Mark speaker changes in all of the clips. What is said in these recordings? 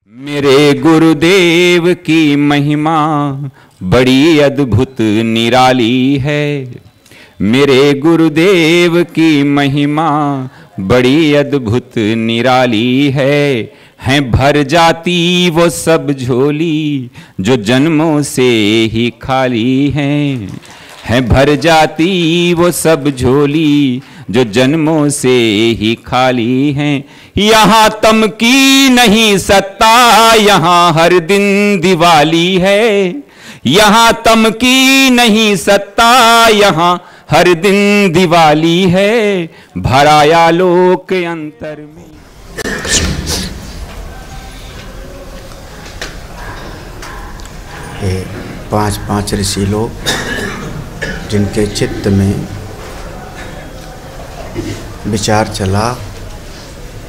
Speaker 1: मेरे गुरुदेव की महिमा बड़ी अद्भुत निराली है। मेरे गुरुदेव की महिमा बड़ी अद्भुत निराली है भर जाती वो सब झोली जो जन्मों से ही खाली है भर जाती वो सब झोली जो जन्मों से ही खाली हैं। यहाँ तम की नहीं सत्ता, यहाँ हर दिन दिवाली है। यहाँ तम की नहीं सत्ता, यहाँ हर दिन दिवाली है। भराया लोक अंतर में।
Speaker 2: ये पांच ऋषि लोग जिनके चित्त में विचार चला,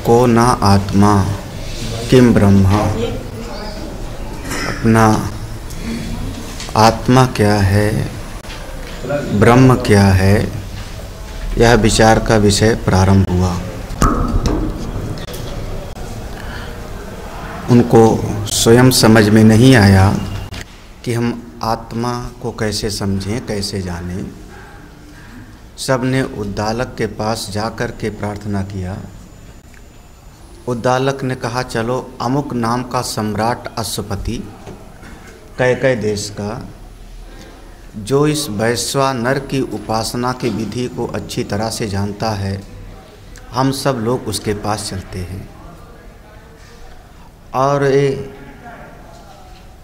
Speaker 2: को ना आत्मा किम ब्रह्मा, अपना आत्मा क्या है, ब्रह्म क्या है, यह विचार का विषय प्रारंभ हुआ। उनको स्वयं समझ में नहीं आया कि हम आत्मा को कैसे समझें, कैसे जानें। सब ने उद्दालक के पास जाकर के प्रार्थना किया। उद्दालक ने कहा, चलो अमुक नाम का सम्राट अश्वपति, कैकय देश का, जो इस वैश्वानर की उपासना की विधि को अच्छी तरह से जानता है, हम सब लोग उसके पास चलते हैं। और ये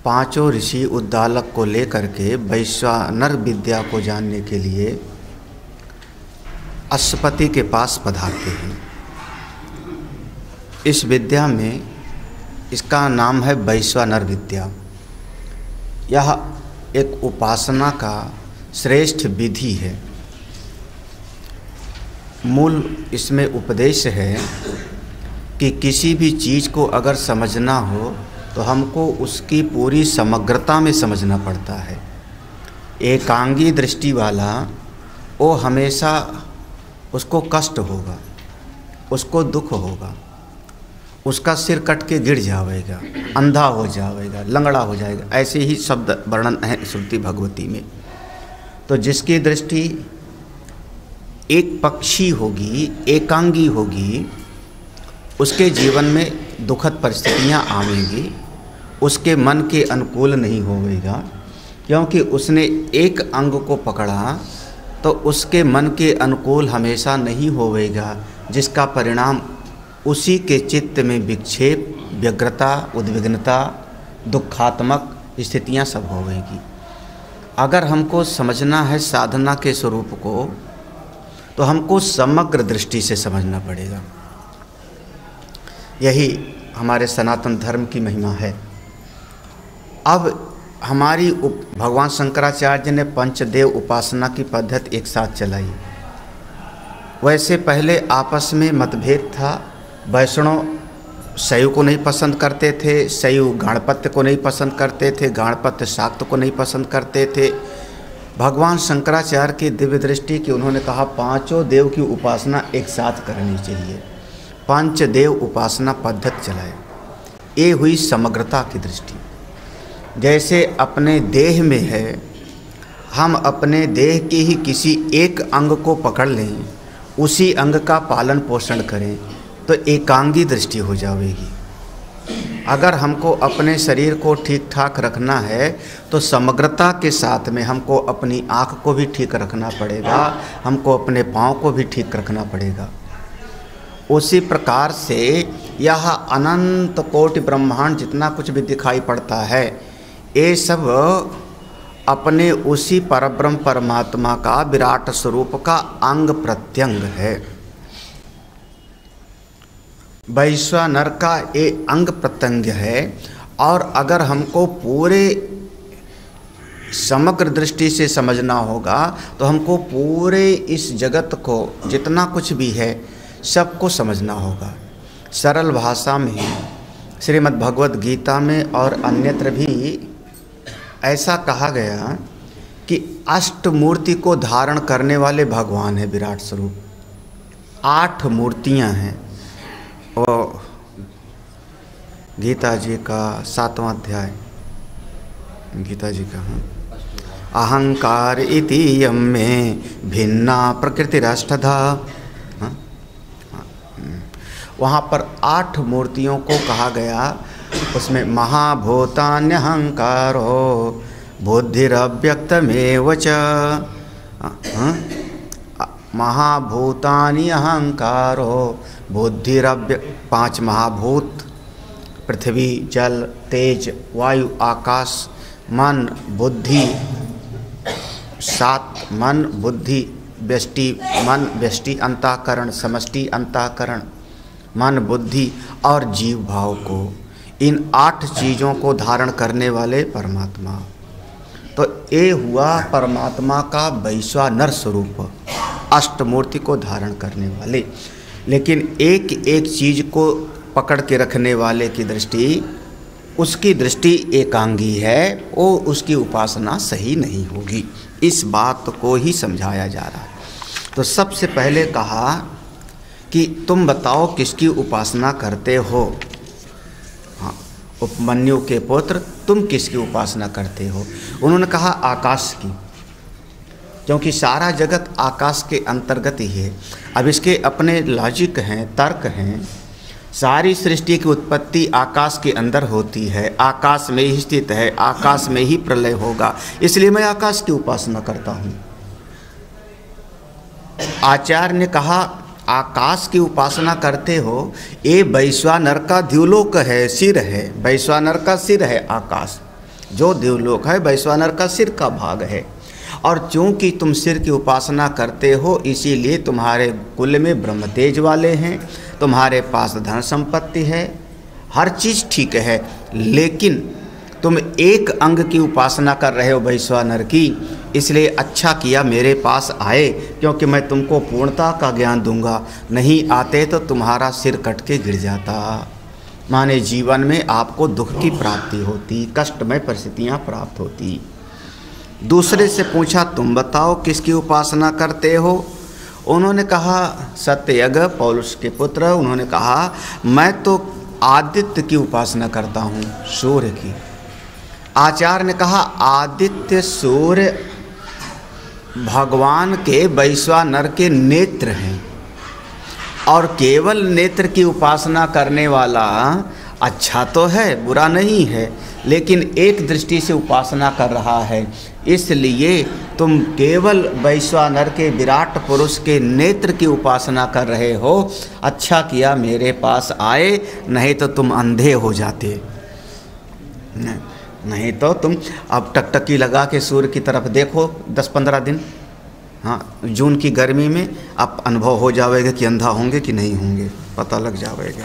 Speaker 2: पांचों ऋषि उद्दालक को लेकर के वैश्वानर विद्या को जानने के लिए अश्वपति के पास पधारते हैं। इस विद्या में इसका नाम है वैश्वानर विद्या। यह एक उपासना का श्रेष्ठ विधि है। मूल इसमें उपदेश है कि किसी भी चीज़ को अगर समझना हो तो हमको उसकी पूरी समग्रता में समझना पड़ता है। एकांगी दृष्टि वाला वो हमेशा उसको कष्ट होगा, उसको दुख होगा, उसका सिर कट के गिर जाएगा, अंधा हो जाएगा, लंगड़ा हो जाएगा, ऐसे ही शब्द वर्णन है श्रुति भगवती में। तो जिसकी दृष्टि एक पक्षी होगी, एकांगी होगी, उसके जीवन में दुखद परिस्थितियां आवेंगी, उसके मन के अनुकूल नहीं होगा, क्योंकि उसने एक अंग को पकड़ा तो उसके मन के अनुकूल हमेशा नहीं होगा, जिसका परिणाम उसी के चित्त में विक्षेप, व्यग्रता, उद्विग्नता, दुखात्मक स्थितियां सब होंगी। अगर हमको समझना है साधना के स्वरूप को, तो हमको समग्र दृष्टि से समझना पड़ेगा। यही हमारे सनातन धर्म की महिमा है। अब हमारी भगवान शंकराचार्य ने पंचदेव उपासना की पद्धति एक साथ चलाई। वैसे पहले आपस में मतभेद था। वैष्णव शैव को नहीं पसंद करते थे, शैव गणपत्य को नहीं पसंद करते थे, गणपत्य शाक्त को नहीं पसंद करते थे। भगवान शंकराचार्य की दिव्य दृष्टि की उन्होंने कहा, पांचों देव की उपासना एक साथ करनी चाहिए। पंचदेव उपासना पद्धति चलाए। ये हुई समग्रता की दृष्टि। जैसे अपने देह में है, हम अपने देह के ही किसी एक अंग को पकड़ लें, उसी अंग का पालन पोषण करें, तो एकांगी दृष्टि हो जाएगी। अगर हमको अपने शरीर को ठीक ठाक रखना है तो समग्रता के साथ में हमको अपनी आँख को भी ठीक रखना पड़ेगा, हमको अपने पाँव को भी ठीक रखना पड़ेगा। उसी प्रकार से यह अनंत कोटि ब्रह्मांड जितना कुछ भी दिखाई पड़ता है, ये सब अपने उसी परब्रह्म परमात्मा का विराट स्वरूप का अंग प्रत्यंग है। वैश्वानर का ये अंग प्रत्यंग है। और अगर हमको पूरे समग्र दृष्टि से समझना होगा तो हमको पूरे इस जगत को जितना कुछ भी है सबको समझना होगा। सरल भाषा में श्रीमद् भगवद गीता में और अन्यत्र भी ऐसा कहा गया कि अष्ट मूर्ति को धारण करने वाले भगवान है विराट स्वरूप। 8 मूर्तियां हैं। और गीता जी का 7वां अध्याय, गीता जी का अहंकार इति यम में भिन्ना प्रकृतिरष्टधा। वहाँ पर 8 मूर्तियों को कहा गया। उसमें महाभूतान्यहंकारो बुद्धिरव्यक्तमेव च। महाभूतानि अहंकारो बुद्धिरव्य 5 महाभूत, पृथ्वी, जल, तेज, वायु, आकाश, मन, बुद्धि, 7 मन, बुद्धि, व्यष्टि, मन, व्यष्टि अंतःकरण, समष्टि अंतःकरण, मन, बुद्धि और जीव भाव को, इन 8 चीज़ों को धारण करने वाले परमात्मा। तो ये हुआ परमात्मा का वैश्वानर स्वरूप, अष्टमूर्ति को धारण करने वाले। लेकिन एक एक चीज़ को पकड़ के रखने वाले की दृष्टि, उसकी दृष्टि एकांगी है, वो उसकी उपासना सही नहीं होगी। इस बात को ही समझाया जा रहा है। तो सबसे पहले कहा कि तुम बताओ किसकी उपासना करते हो। हाँ, उपमन्यु के पुत्र, तुम किसकी उपासना करते हो? उन्होंने कहा आकाश की, क्योंकि सारा जगत आकाश के अंतर्गत ही है। अब इसके अपने लॉजिक हैं, तर्क हैं। सारी सृष्टि की उत्पत्ति आकाश के अंदर होती है, आकाश में ही स्थित है, आकाश में ही प्रलय होगा, इसलिए मैं आकाश की उपासना करता हूँ। आचार्य ने कहा आकाश की उपासना करते हो, ये वैश्वानर का द्युलोक है, सिर है, वैश्वानर का सिर है आकाश। जो द्युलोक है वैश्वानर का सिर का भाग है। और चूँकि तुम सिर की उपासना करते हो, इसीलिए तुम्हारे कुल में ब्रह्म तेज वाले हैं, तुम्हारे पास धन संपत्ति है, हर चीज़ ठीक है। लेकिन तुम एक अंग की उपासना कर रहे हो वैश्वानर की, इसलिए अच्छा किया मेरे पास आए, क्योंकि मैं तुमको पूर्णता का ज्ञान दूंगा। नहीं आते तो तुम्हारा सिर कट के गिर जाता। माने जीवन में आपको दुख की प्राप्ति होती, कष्टमय परिस्थितियाँ प्राप्त होती। दूसरे से पूछा तुम बताओ किसकी उपासना करते हो? उन्होंने कहा सत्ययज्ञ, पौलुस के पुत्र, उन्होंने कहा मैं तो आदित्य की उपासना करता हूँ, सूर्य की। आचार्य ने कहा आदित्य सूर्य भगवान के वैश्वानर के नेत्र हैं, और केवल नेत्र की उपासना करने वाला अच्छा तो है, बुरा नहीं है, लेकिन एक दृष्टि से उपासना कर रहा है। इसलिए तुम केवल वैश्वानर के विराट पुरुष के नेत्र की उपासना कर रहे हो। अच्छा किया मेरे पास आए, नहीं तो तुम अंधे हो जाते। नहीं तो तुम अब टकटकी लगा के सूर्य की तरफ देखो 10-15 दिन, हाँ, जून की गर्मी में आप अनुभव हो जाएगा कि अंधा होंगे कि नहीं होंगे, पता लग जाएगा।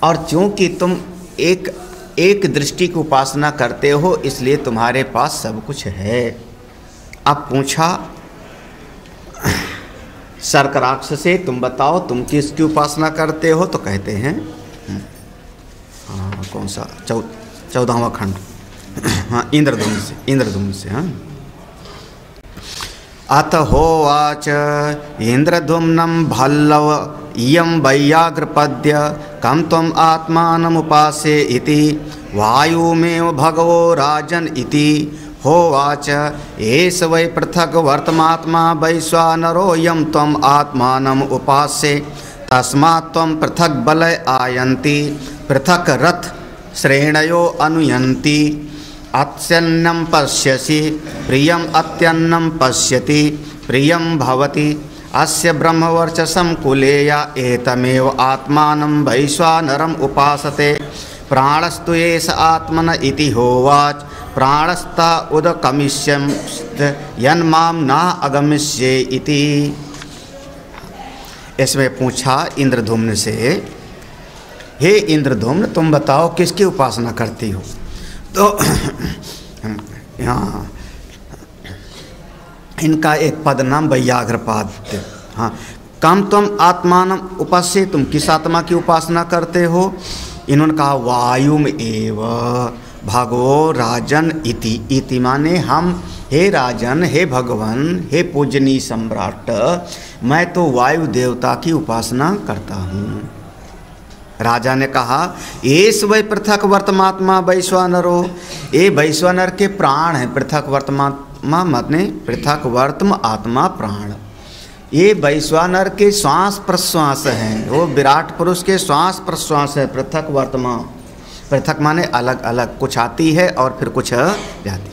Speaker 2: और चूँकि तुम एक दृष्टि की उपासना करते हो, इसलिए तुम्हारे पास सब कुछ है। अब पूछा सर्कराक्ष से तुम बताओ तुम किसकी उपासना करते हो? तो कहते हैं हाँ, कौन सा 14वां खंड, हाँ, इंद्रधुम्न से हाँ। अथ होवाच इंद्रधुम्नं भल्लव इयं वैयाग्रपद्य कं त्वम् आत्मानमुपासे इति वायुमेव भगवो राजन् इति होवाच एष वै पृथक् वर्तमात्मा वैश्वानरोऽयं त्वम् आत्मानम् उपासे तस्मात् त्वं पृथक् बलय आयन्ति पृथक् रथ श्रेणयो अनुयन्ति अत्यन्नं पश्यसि प्रियम् अत्यन्नं पश्यति प्रियं भवति अस्य ब्रह्मवर्चसं कुलेया एतमेव आत्मानं वैश्वानरम् उपासते प्राणस्तु एष आत्मन इति होवाच प्राणस्ता उदकमिष्यं यन्मां न अगमिष्ये इति। इसमें पूछा इंद्रधुम्न से, हे इंद्रधुम्न तुम बताओ किसकी उपासना करती हो? तो यहाँ इनका एक पद नाम वैयाघ्रपाद, हाँ, कम तुम आत्मान उपास्य, तुम किस आत्मा की उपासना करते हो? इन्होंने कहा वायुम एव भगवो राजन इति माने हम, हे राजन, हे भगवान, हे पूजनीय सम्राट, मैं तो वायु देवता की उपासना करता हूँ। राजा ने कहा एस वै पृथक वर्तमात्मा वैश्वानरो, ये वैश्वानर के प्राण है। पृथक वर्तमात्मा माने पृथक वर्तम आत्मा प्राण, ये वैश्वानर के श्वास प्रश्वास हैं, वो विराट पुरुष के श्वास प्रश्वास है। पृथक वर्तमान, पृथक माने अलग अलग, कुछ आती है और फिर कुछ जाती।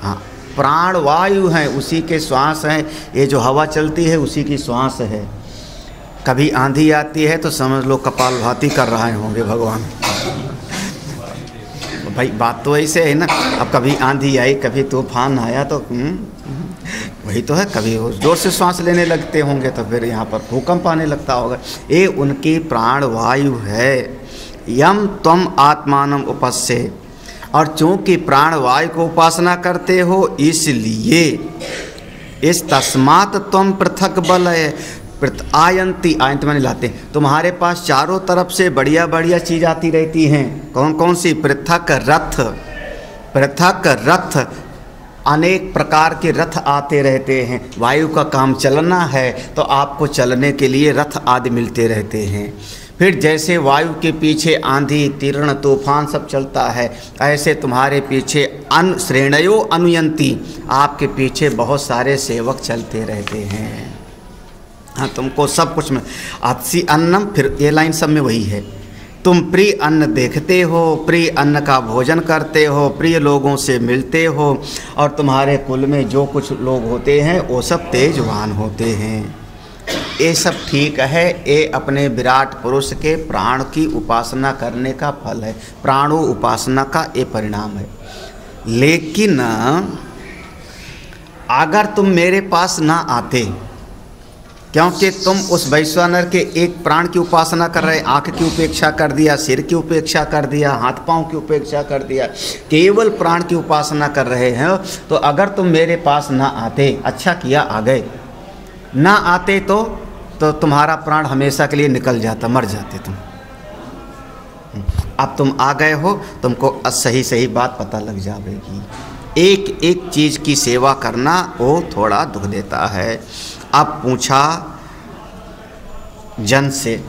Speaker 2: हाँ, प्राण वायु हैं, उसी के श्वास हैं। ये जो हवा चलती है उसी की श्वास है। कभी आंधी आती है तो समझ लो कपालभाति कर रहे होंगे भगवान। भाई बात तो ऐसे है ना, अब कभी आंधी आई, कभी तूफान आया तो वही तो है। कभी जोर से सांस लेने लगते होंगे तो फिर यहाँ पर भूकंप आने लगता होगा। ये उनकी प्राण वायु है। यम त्वम आत्मानम उपस्से, और चूंकि प्राण वायु को उपासना करते हो इसलिए इस तस्मात् त्वम पृथक बल है। आयंती, आयंत मैंने लाते, तुम्हारे पास चारों तरफ से बढ़िया बढ़िया चीज़ आती रहती हैं। कौन कौन सी? पृथक रथ, पृथक रथ, अनेक प्रकार के रथ आते रहते हैं। वायु का काम चलना है तो आपको चलने के लिए रथ आदि मिलते रहते हैं। फिर जैसे वायु के पीछे आंधी तीर्ण तूफान सब चलता है, ऐसे तुम्हारे पीछे श्रेणयो अनुयंती, आपके पीछे बहुत सारे सेवक चलते रहते हैं। हाँ, तुमको सब कुछ में आत्सी अन्नम, फिर ये लाइन सब में वही है। तुम प्रिय अन्न देखते हो, प्रिय अन्न का भोजन करते हो, प्रिय लोगों से मिलते हो, और तुम्हारे कुल में जो कुछ लोग होते हैं वो सब तेजवान होते हैं। ये सब ठीक है, ये अपने विराट पुरुष के प्राण की उपासना करने का फल है, प्राणो उपासना का ये परिणाम है। लेकिन अगर तुम मेरे पास ना आते, क्योंकि तुम उस वैश्वानर के एक प्राण की उपासना कर रहे, आँख की उपेक्षा कर दिया, सिर की उपेक्षा कर दिया, हाथ पांव की उपेक्षा कर दिया, केवल प्राण की उपासना कर रहे हैं, तो अगर तुम मेरे पास ना आते, अच्छा किया आ गए, ना आते तो तुम्हारा प्राण हमेशा के लिए निकल जाता, मर जाते तुम। अब तुम आ गए हो, तुमको सही सही बात पता लग जाएगी। एक एक चीज़ की सेवा करना वो थोड़ा दुख देता है। अब पूछा जन से,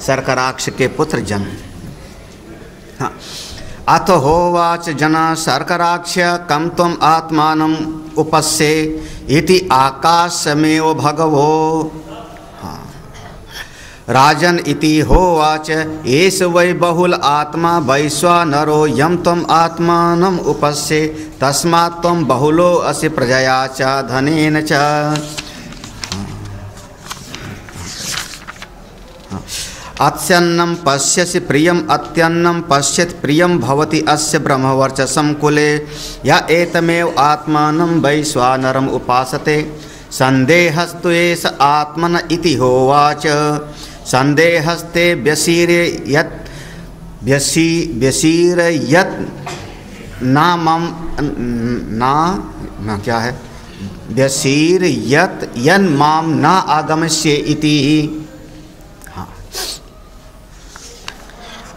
Speaker 2: सर्कराक्ष के पुत्र जन। हाँ, अथ होवाच जना सर्कराक्ष कम त्वम आत्मानम उपस्से इति आकाशमेव भगवो। हाँ, राजन इति होवाच एष वै बहुल आत्मा वैश्वानरो यम त्वम आत्मानम उपस्से तस्मात् त्वम बहुलो असि प्रजया च धनेन च। अत्यन्नं पश्यसि प्रियम अत्यन्नं पश्यत प्रियम भवति अस्य ब्रह्मवर्चसं कुले या एतमेव आत्मानं वैश्वानरम उपासते संदेहस्तु एष आत्मन इति होवाच। संदेहस्ते व्यसीरयत् नामम ना क्या है, व्यसीरयत् यन्माम न आगमिष्ये इति।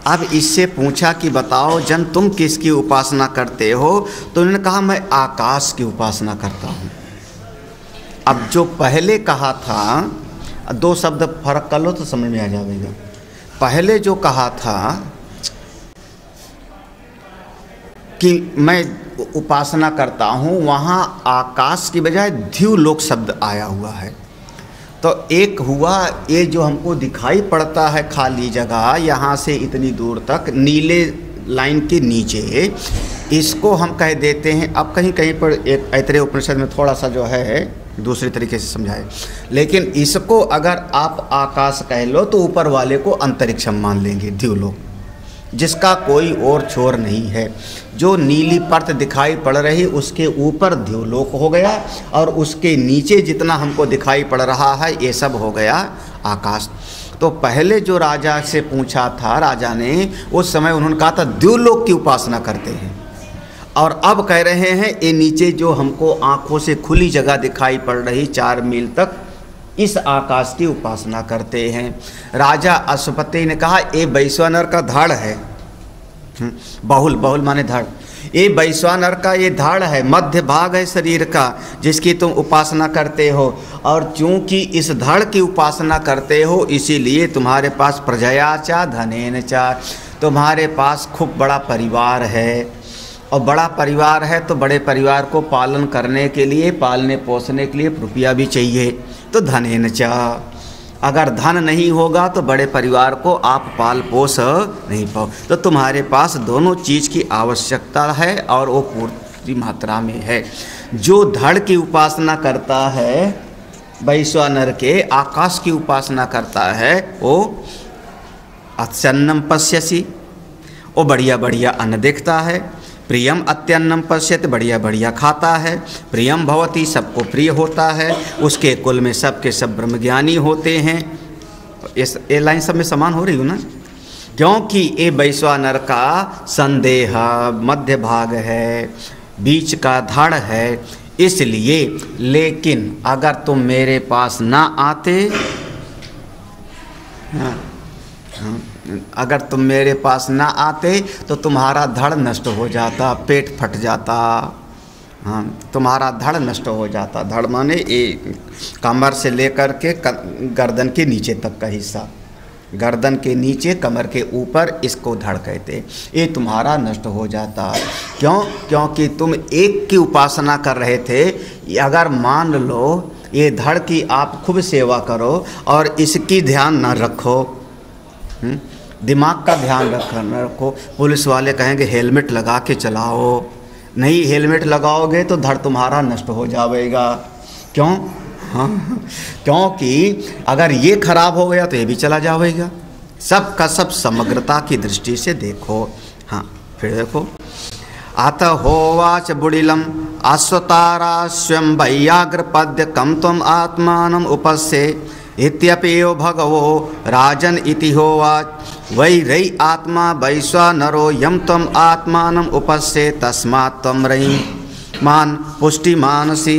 Speaker 2: अब इससे पूछा कि बताओ जन तुम किसकी उपासना करते हो? तो उन्होंने कहा मैं आकाश की उपासना करता हूँ। अब जो पहले कहा था, दो शब्द फर्क कर लो तो समझ में आ जाएगा। पहले जो कहा था कि मैं उपासना करता हूँ, वहाँ आकाश की बजाय द्युलोक शब्द आया हुआ है। तो एक हुआ ये जो हमको दिखाई पड़ता है खाली जगह, यहाँ से इतनी दूर तक नीले लाइन के नीचे, इसको हम कह देते हैं। अब कहीं कहीं पर एक ऐतरेय उपनिषद में थोड़ा सा जो है दूसरे तरीके से समझाए, लेकिन इसको अगर आप आकाश कह लो तो ऊपर वाले को अंतरिक्षम मान लेंगे, द्युलोक, जिसका कोई और छोर नहीं है। जो नीली परत दिखाई पड़ रही उसके ऊपर द्युलोक हो गया, और उसके नीचे जितना हमको दिखाई पड़ रहा है ये सब हो गया आकाश। तो पहले जो राजा से पूछा था राजा ने, उस समय उन्होंने कहा था द्युलोक की उपासना करते हैं, और अब कह रहे हैं ये नीचे जो हमको आँखों से खुली जगह दिखाई पड़ रही 4 मील तक, इस आकाश की उपासना करते हैं। राजा अश्वपति ने कहा ये वैश्वानर का धड़ है, बहुल, बहुल माने धड़। ये वैश्वानर का ये धड़ है, मध्य भाग है शरीर का, जिसकी तुम उपासना करते हो। और चूंकि इस धड़ की उपासना करते हो, इसीलिए तुम्हारे पास प्रजया चा धनेन चा, तुम्हारे पास खूब बड़ा परिवार है। और बड़ा परिवार है तो बड़े परिवार को पालन करने के लिए, पालने पोसने के लिए रुपया भी चाहिए, तो धनेन चा। अगर धन नहीं होगा तो बड़े परिवार को आप पाल पोस नहीं पाओ। तो तुम्हारे पास दोनों चीज़ की आवश्यकता है और वो पूर्ति मात्रा में है। जो धड़ की उपासना करता है, वैश्वानर के आकाश की उपासना करता है, वो अत्यन्नम पश्यसि, वो बढ़िया बढ़िया अन्न देखता है। प्रियम अत्यन्नम पश्यति, बढ़िया बढ़िया खाता है। प्रियम भवति, सबको प्रिय होता है। उसके कुल में सबके सब ब्रह्मज्ञानी होते हैं। ये लाइन सब में समान हो रही हो ना, क्योंकि ये वैश्वानर का संदेह मध्य भाग है, बीच का धड़ है, इसलिए। लेकिन अगर तुम मेरे पास ना आते, अगर तुम मेरे पास ना आते तो तुम्हारा धड़ नष्ट हो जाता, पेट फट जाता। हाँ, तुम्हारा धड़ नष्ट हो जाता। धड़ माने ये कमर से लेकर के गर्दन के नीचे तक का हिस्सा, गर्दन के नीचे कमर के ऊपर, इसको धड़ कहते। ये तुम्हारा नष्ट हो जाता। क्यों? क्योंकि तुम एक की उपासना कर रहे थे। अगर मान लो ये धड़ की आप खूब सेवा करो और इसकी ध्यान न रखो, दिमाग का ध्यान रखो। पुलिस वाले कहेंगे हेलमेट लगा के चलाओ, नहीं हेलमेट लगाओगे तो धड़ तुम्हारा नष्ट हो जाएगा। क्यों? हाँ, क्योंकि अगर ये खराब हो गया तो ये भी चला जाएगा। सब का सब समग्रता की दृष्टि से देखो। हाँ, फिर देखो, अत होवाच बुड़िलम अश्वतारा स्वयं वैयाग्र पद्य कम तम आत्मान उपस्ये इत्यपेयो भगवो राजन इति होवाच वै रई आत्मा वैश्वानरो यम तम आत्मान उपस्ये तस्मात् तम रई मान पुष्टिमानसी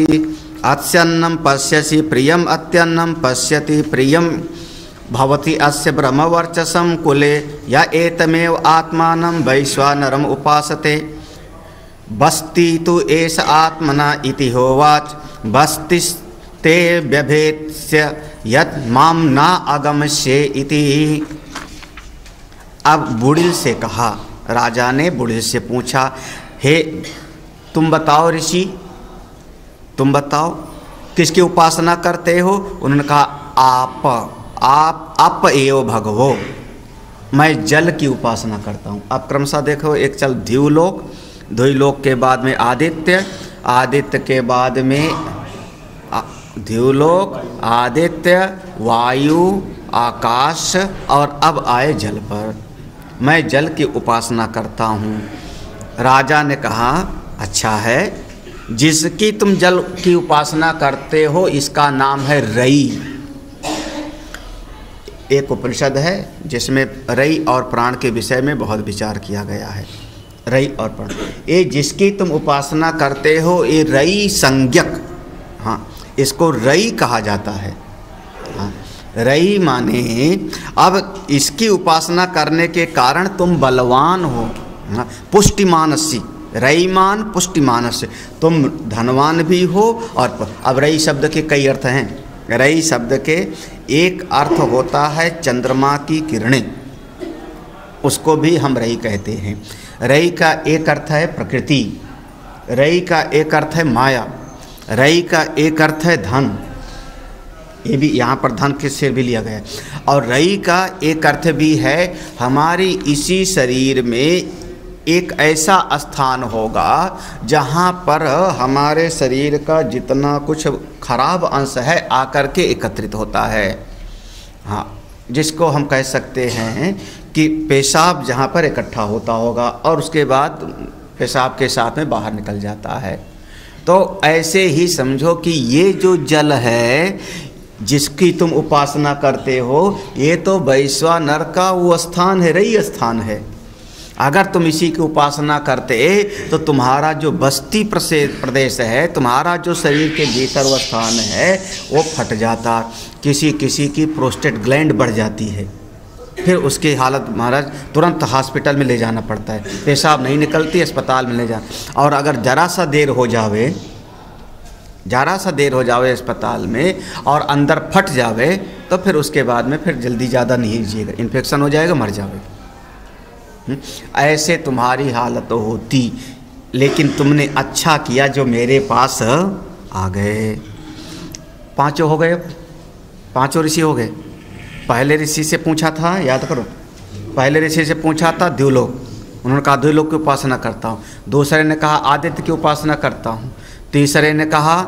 Speaker 2: अत्यन्नम पश्यसि प्रियम अत्यन्नम पश्यति प्रियम भवति अस्य ब्रह्मवर्चसं कुले या एतमेव आत्मानं वैश्वानरम उपासते बस्ति तु एष आत्मना इति होवाच बस्तिस्ते व्यभेत्स्य यत् माम ना अगमस्ये इति। अब बुड़िल से कहा, राजा ने बुड़िल से पूछा, हे तुम बताओ ऋषि, तुम बताओ किसकी उपासना करते हो? उन्होंने कहा आप एव भगवो, मैं जल की उपासना करता हूँ। अब क्रमशः देखो, एक चल द्युलोक, द्युलोक के बाद में आदित्य, आदित्य के बाद में द्युलोक, आदित्य, वायु, आकाश और अब आए जल पर। मैं जल की उपासना करता हूँ। राजा ने कहा, अच्छा है, जिसकी तुम जल की उपासना करते हो इसका नाम है रई। एक उपनिषद है जिसमें रई और प्राण के विषय में बहुत विचार किया गया है। रई और प्राण, ये जिसकी तुम उपासना करते हो, ये रई संज्ञक, हाँ, इसको रई कहा जाता है। हाँ, रई माने अब इसकी उपासना करने के कारण तुम बलवान हो। हाँ, पुष्टिमानसी, रईमान पुष्टिमानस्य, तुम धनवान भी हो। और अब रई शब्द के कई अर्थ हैं। रई शब्द के एक अर्थ होता है चंद्रमा की किरणें, उसको भी हम रई कहते हैं। रई का एक अर्थ है प्रकृति, रई का एक अर्थ है माया, रई का एक अर्थ है धन, ये भी यहाँ पर धन के से भी लिया गया है। और रई का एक अर्थ भी है हमारी इसी शरीर में एक ऐसा स्थान होगा जहाँ पर हमारे शरीर का जितना कुछ खराब अंश है आकर के एकत्रित होता है। हाँ, जिसको हम कह सकते हैं कि पेशाब जहाँ पर इकट्ठा होता होगा और उसके बाद पेशाब के साथ में बाहर निकल जाता है। तो ऐसे ही समझो कि ये जो जल है जिसकी तुम उपासना करते हो, ये तो वैश्वानर का वो स्थान है, रई स्थान है। अगर तुम इसी की उपासना करते तो तुम्हारा जो बस्ती प्रदेश है, तुम्हारा जो शरीर के भीतर वो स्थान है, वो फट जाता। किसी किसी की प्रोस्टेट ग्लैंड बढ़ जाती है, फिर उसकी हालत महाराज तुरंत हॉस्पिटल में ले जाना पड़ता है, पेशाब नहीं निकलती, अस्पताल में ले जाना। और अगर ज़रा सा देर हो जावे अस्पताल में और अंदर फट जावे तो फिर उसके बाद में फिर जल्दी ज़्यादा नहीं जिएगा, इन्फेक्शन हो जाएगा, मर जाएगा। ऐसे तुम्हारी हालत होती, लेकिन तुमने अच्छा किया जो मेरे पास आ गए। पांचों हो गए, पांचों ऋषि हो गए। पहले ऋषि से पूछा था, याद करो, पहले ऋषि से पूछा था द्युलोक, उन्होंने कहा द्युलोक की उपासना करता हूँ। दूसरे ने कहा आदित्य की उपासना करता हूँ। तीसरे ने कहा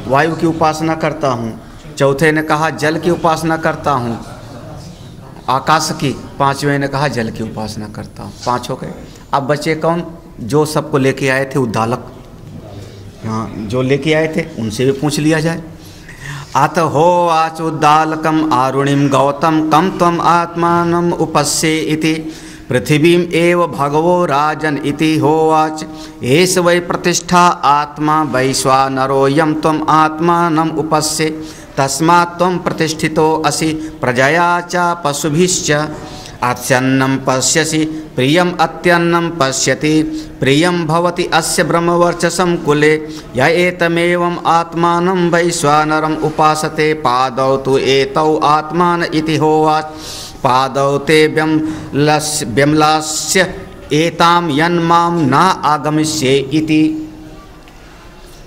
Speaker 2: वायु की उपासना करता हूँ। चौथे ने कहा जल की उपासना करता हूँ, आकाश की। पांचवें ने कहा जल की उपासना करता हूँ। पांच हो गए। अब बचे कौन? जो सबको लेके आए थे उद्दालक। हाँ, जो लेके आए थे उनसे भी पूछ लिया जाए। अत हो आच उद्दालकम आरुणिम गौतम कम तम आत्मानम उपस्ये इति पृथिवीम एव भगवो राजन इति होवाच एष वै प्रतिष्ठा आत्मा वैश्वानरोऽयं त्वम् आत्मानम् उपस्ये तस्मात् त्वं प्रतिष्ठितो असि प्रजया च पशुभिश्च अत्यन्नं पश्यसि प्रियम् अत्यन्नं पश्यति प्रियं भवति अस्य ब्रह्मवर्चसं कुले य एतमेवम् आत्मानं वैश्वानरम् उपासते पादौ तु एतौ आत्मान इति होवाच पादौ ते व्यम्लास्य एताम यन्माम न आगमिष्ये इति।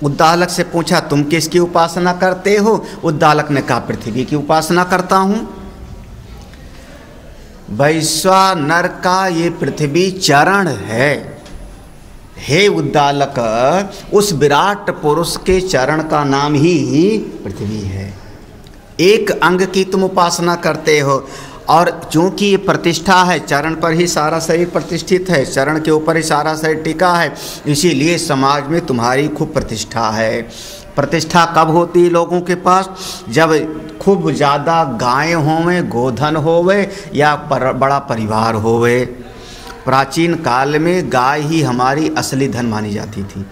Speaker 2: उद्दालक से पूछा तुम किसकी उपासना करते हो? उद्दालक ने कहा पृथ्वी की उपासना करता हूँ। वैश्वानर का ये पृथ्वी चरण है। हे उद्दालक, उस विराट पुरुष के चरण का नाम ही पृथ्वी है। एक अंग की तुम उपासना करते हो, और चूंकि ये प्रतिष्ठा है, चरण पर ही सारा शरीर प्रतिष्ठित है, चरण के ऊपर ही सारा शरीर टिका है, इसीलिए समाज में तुम्हारी खूब प्रतिष्ठा है। प्रतिष्ठा कब होती है लोगों के पास? जब खूब ज़्यादा गायें होवे, गोधन होवे, या बड़ा परिवार होवे। प्राचीन काल में गाय ही हमारी असली धन मानी जाती थी।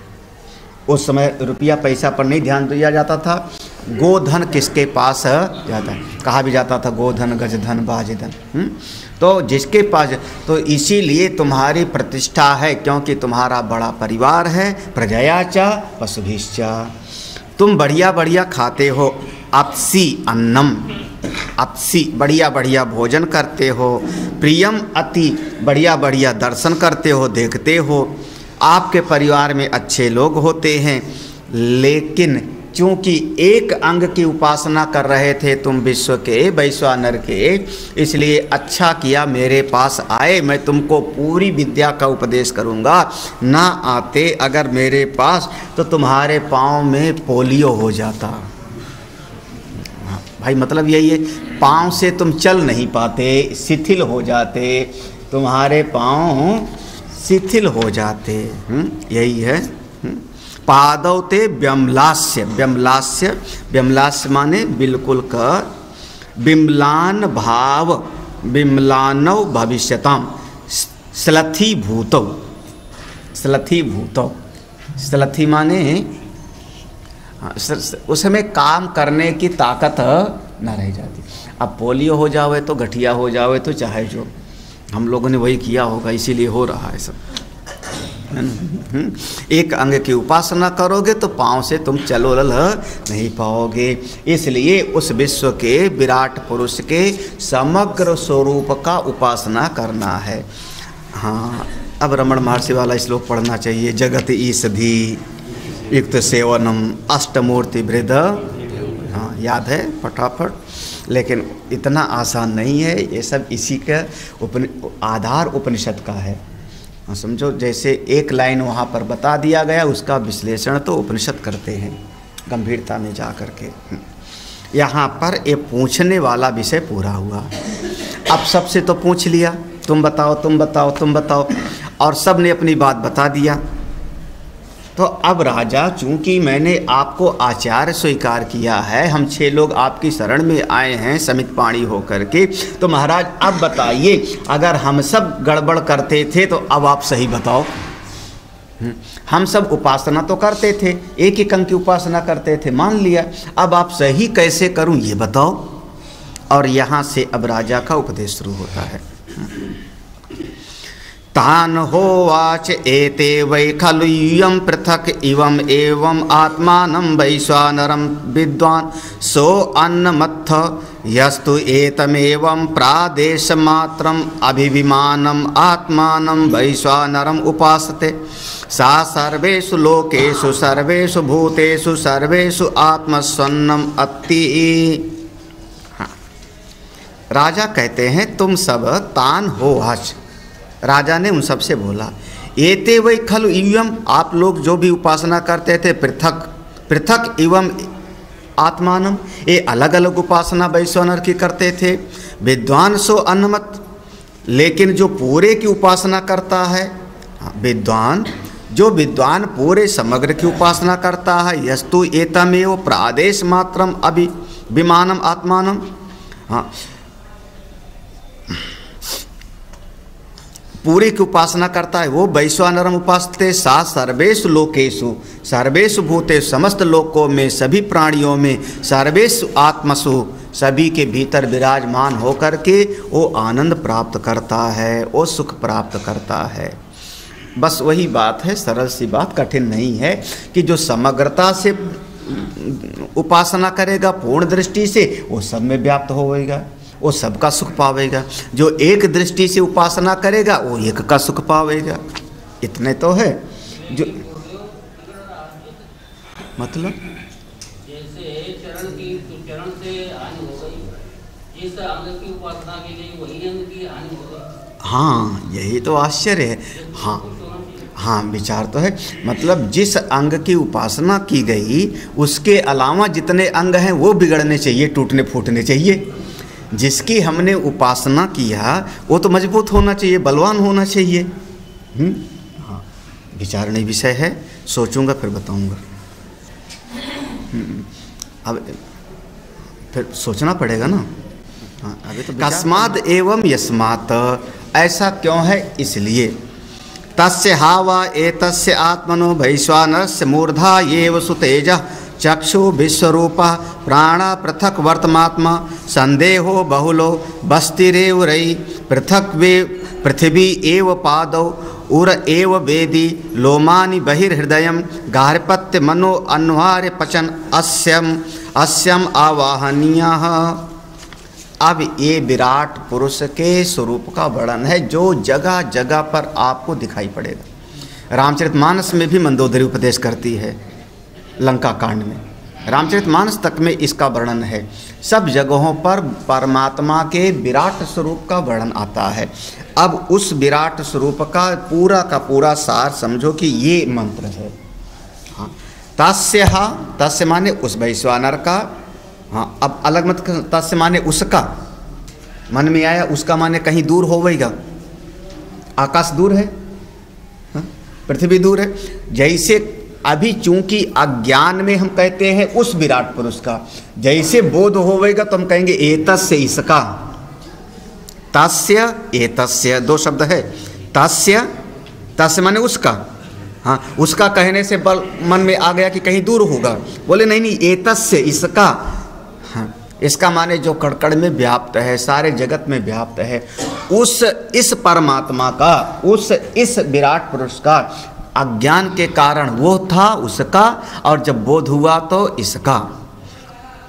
Speaker 2: उस समय रुपया पैसा पर नहीं ध्यान दिया जाता था। गोधन किसके पास जाता है? कहा भी जाता था गोधन गजधन बाजधन। तो जिसके पास, तो इसीलिए तुम्हारी प्रतिष्ठा है, क्योंकि तुम्हारा बड़ा परिवार है। प्रजया च पशुभिश्च, तुम बढ़िया बढ़िया खाते हो। अपसी अन्नम, अपसी बढ़िया बढ़िया भोजन करते हो। प्रियम अति, बढ़िया बढ़िया दर्शन करते हो, देखते हो। आपके परिवार में अच्छे लोग होते हैं, लेकिन चूँकि एक अंग की उपासना कर रहे थे तुम विश्व के, वैश्वानर के, इसलिए अच्छा किया मेरे पास आए। मैं तुमको पूरी विद्या का उपदेश करूँगा। ना आते अगर मेरे पास तो तुम्हारे पाँव में पोलियो हो जाता। भाई मतलब यही है, पाँव से तुम चल नहीं पाते, शिथिल हो जाते, तुम्हारे पाँव शिथिल हो जाते। यही है। पादौ ते व्यम्लास्य, व्यम्लास्य, व्यम्लास्य माने बिल्कुल कर, बिम्लान भाव, बिम्लानौ भविष्यताम, स्लथी भूतौ, स्लथी भूतौ। स्लथी माने उसमें काम करने की ताकत न रह जाती। अब पोलियो हो जावे तो, गठिया हो जावे तो, चाहे जो, हम लोगों ने वही किया होगा, इसीलिए हो रहा है सब। एक अंग की उपासना करोगे तो पाँव से तुम चलो नहीं पाओगे। इसलिए उस विश्व के विराट पुरुष के समग्र स्वरूप का उपासना करना है। हाँ, अब रमण महर्षि वाला श्लोक पढ़ना चाहिए। जगत ईसधि युक्त सेवनम अष्टमूर्ति वृद्ध। हाँ, याद है फटाफट, लेकिन इतना आसान नहीं है। ये सब इसी का आधार उपनिषद का है। समझो, जैसे एक लाइन वहाँ पर बता दिया गया, उसका विश्लेषण तो उपनिषद करते हैं गंभीरता में जा कर के। यहाँ पर ये पूछने वाला विषय पूरा हुआ। अब सबसे तो पूछ लिया, तुम बताओ तुम बताओ तुम बताओ, और सब ने अपनी बात बता दिया। तो अब राजा, चूंकि मैंने आपको आचार्य स्वीकार किया है, हम 6 लोग आपकी शरण में आए हैं समित पाणी होकर के, तो महाराज अब बताइए, अगर हम सब गड़बड़ करते थे तो अब आप सही बताओ। हम सब उपासना तो करते थे, एक एक अंग की उपासना करते थे, मान लिया, अब आप सही कैसे करूं ये बताओ। और यहाँ से अब राजा का उपदेश शुरू होता है। तान होवाच एते वै खलु यूयं पृथक इवं एवं आत्मानं वैश्वानरं विद्वान् सो अन्नमत्थ यस्तु एतमेवं प्रादेशमात्रम् अभिविमानम् आत्मानं वैश्वानरम् उपासते सा सर्वेषु लोकेषु सर्वेषु भूतेषु सर्वेषु आत्मस्वन्नम अत्ति। राजा कहते हैं तुम सब तान हो आज। राजा ने उन सब से बोला एते वै खलु इवम, आप लोग जो भी उपासना करते थे पृथक पृथक इवम आत्मानम, ये अलग अलग उपासना वैश्वानर की करते थे। विद्वान सो अन्नमत, लेकिन जो पूरे की उपासना करता है विद्वान, जो विद्वान पूरे समग्र की उपासना करता है यस्तु एतमेव प्रादेश मात्रम अभि विमानम आत्मानम, हाँ पूरे की उपासना करता है वो वैश्वानरम उपासते सा सर्वेषु लोकेषु सर्वेषु भूतेषु, समस्त लोकों में सभी प्राणियों में सर्वेषु आत्मसु सभी के भीतर विराजमान होकर के वो आनंद प्राप्त करता है, वो सुख प्राप्त करता है। बस वही बात है, सरल सी बात, कठिन नहीं है कि जो समग्रता से उपासना करेगा पूर्ण दृष्टि से वो सब में व्याप्त होएगा, वो सबका सुख पावेगा। जो एक दृष्टि से उपासना करेगा वो एक का सुख पावेगा। इतने तो है जो मतलब
Speaker 3: जैसे चरण से हानि हो गई, इस अंग की उपासना के लिए वही अंग की हानि हो गई।
Speaker 2: हाँ यही तो आश्चर्य है। हाँ हाँ विचार तो है, मतलब जिस अंग की उपासना की गई उसके अलावा जितने अंग हैं वो बिगड़ने चाहिए, टूटने फूटने चाहिए। जिसकी हमने उपासना किया वो तो मजबूत होना चाहिए, बलवान होना चाहिए। हाँ विचारने विषय है, सोचूंगा फिर बताऊंगा। अब फिर सोचना पड़ेगा ना। हाँ अभी तो कस्माद एवं यस्मात, ऐसा क्यों है इसलिए। तस्य हावा एतस्य आत्मनो वैश्वानरस्य मूर्धा येव सुतेजः चक्षु विश्वरूपः प्राणा पृथक वर्तमात्मा संदेहो बहुलो बस्तिरेव रयि पृथक वे पृथ्वी एव पादौ उर एव वेदी लोमानि बहिर्हृदयं गार्हपत्य मनो अन्वार्य पचन अस्यम आवाहनीयः। अब ये विराट पुरुष के स्वरूप का वर्णन है जो जगह जगह पर आपको दिखाई पड़ेगा। रामचरितमानस में भी मंदोदरी उपदेश करती है, लंका कांड में, रामचरितमानस तक में इसका वर्णन है। सब जगहों पर परमात्मा के विराट स्वरूप का वर्णन आता है। अब उस विराट स्वरूप का पूरा सार समझो कि ये मंत्र है। हाँ तस्य माने उस वैश्वानर का। हाँ अब अलग मत तस्य माने उसका, मन में आया उसका माने कहीं दूर होवेगा। आकाश दूर है, पृथ्वी दूर है। जैसे अभी चूंकि अज्ञान में हम कहते हैं उस विराट पुरुष का, जैसे बोध होवेगा तो हम कहेंगे एतस्य इसका। तस्य एतस्य दो शब्द है। तस्य माने उसका। हाँ उसका कहने से बल मन में आ गया कि कहीं दूर होगा, बोले नहीं एतस्य इसका। हाँ इसका माने जो कड़कड़ में व्याप्त है, सारे जगत में व्याप्त है, इस परमात्मा का, इस विराट पुरुष का अज्ञान के कारण वो था उसका, और जब बोध हुआ तो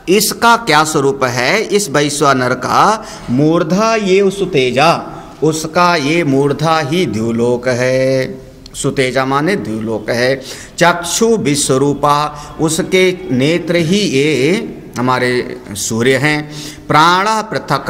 Speaker 2: इसका क्या स्वरूप है इस वैश्वानर का। मूर्धा ये सुतेजा, उसका ये मूर्धा ही द्युलोक है। सुतेजा माने द्युलोक है। चक्षु विश्वरूपा, उसके नेत्र ही ये हमारे सूर्य हैं। प्राणा पृथक,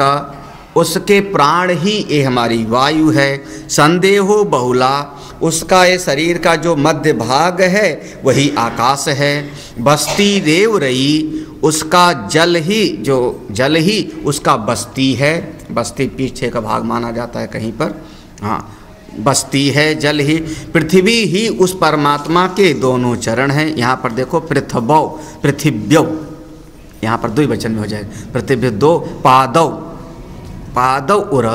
Speaker 2: उसके प्राण ही ये हमारी वायु है। संदेहो बहुला, उसका ये शरीर का जो मध्य भाग है वही आकाश है। बस्ती देव रई, उसका जल ही उसका बस्ती है। बस्ती पीछे का भाग माना जाता है कहीं पर। हाँ बस्ती है, जल ही। पृथ्वी ही उस परमात्मा के दोनों चरण हैं। यहाँ पर देखो पृथिव्यौ, यहाँ पर द्विवचन में हो जाएगा। पृथ्वी दो पादौ उर,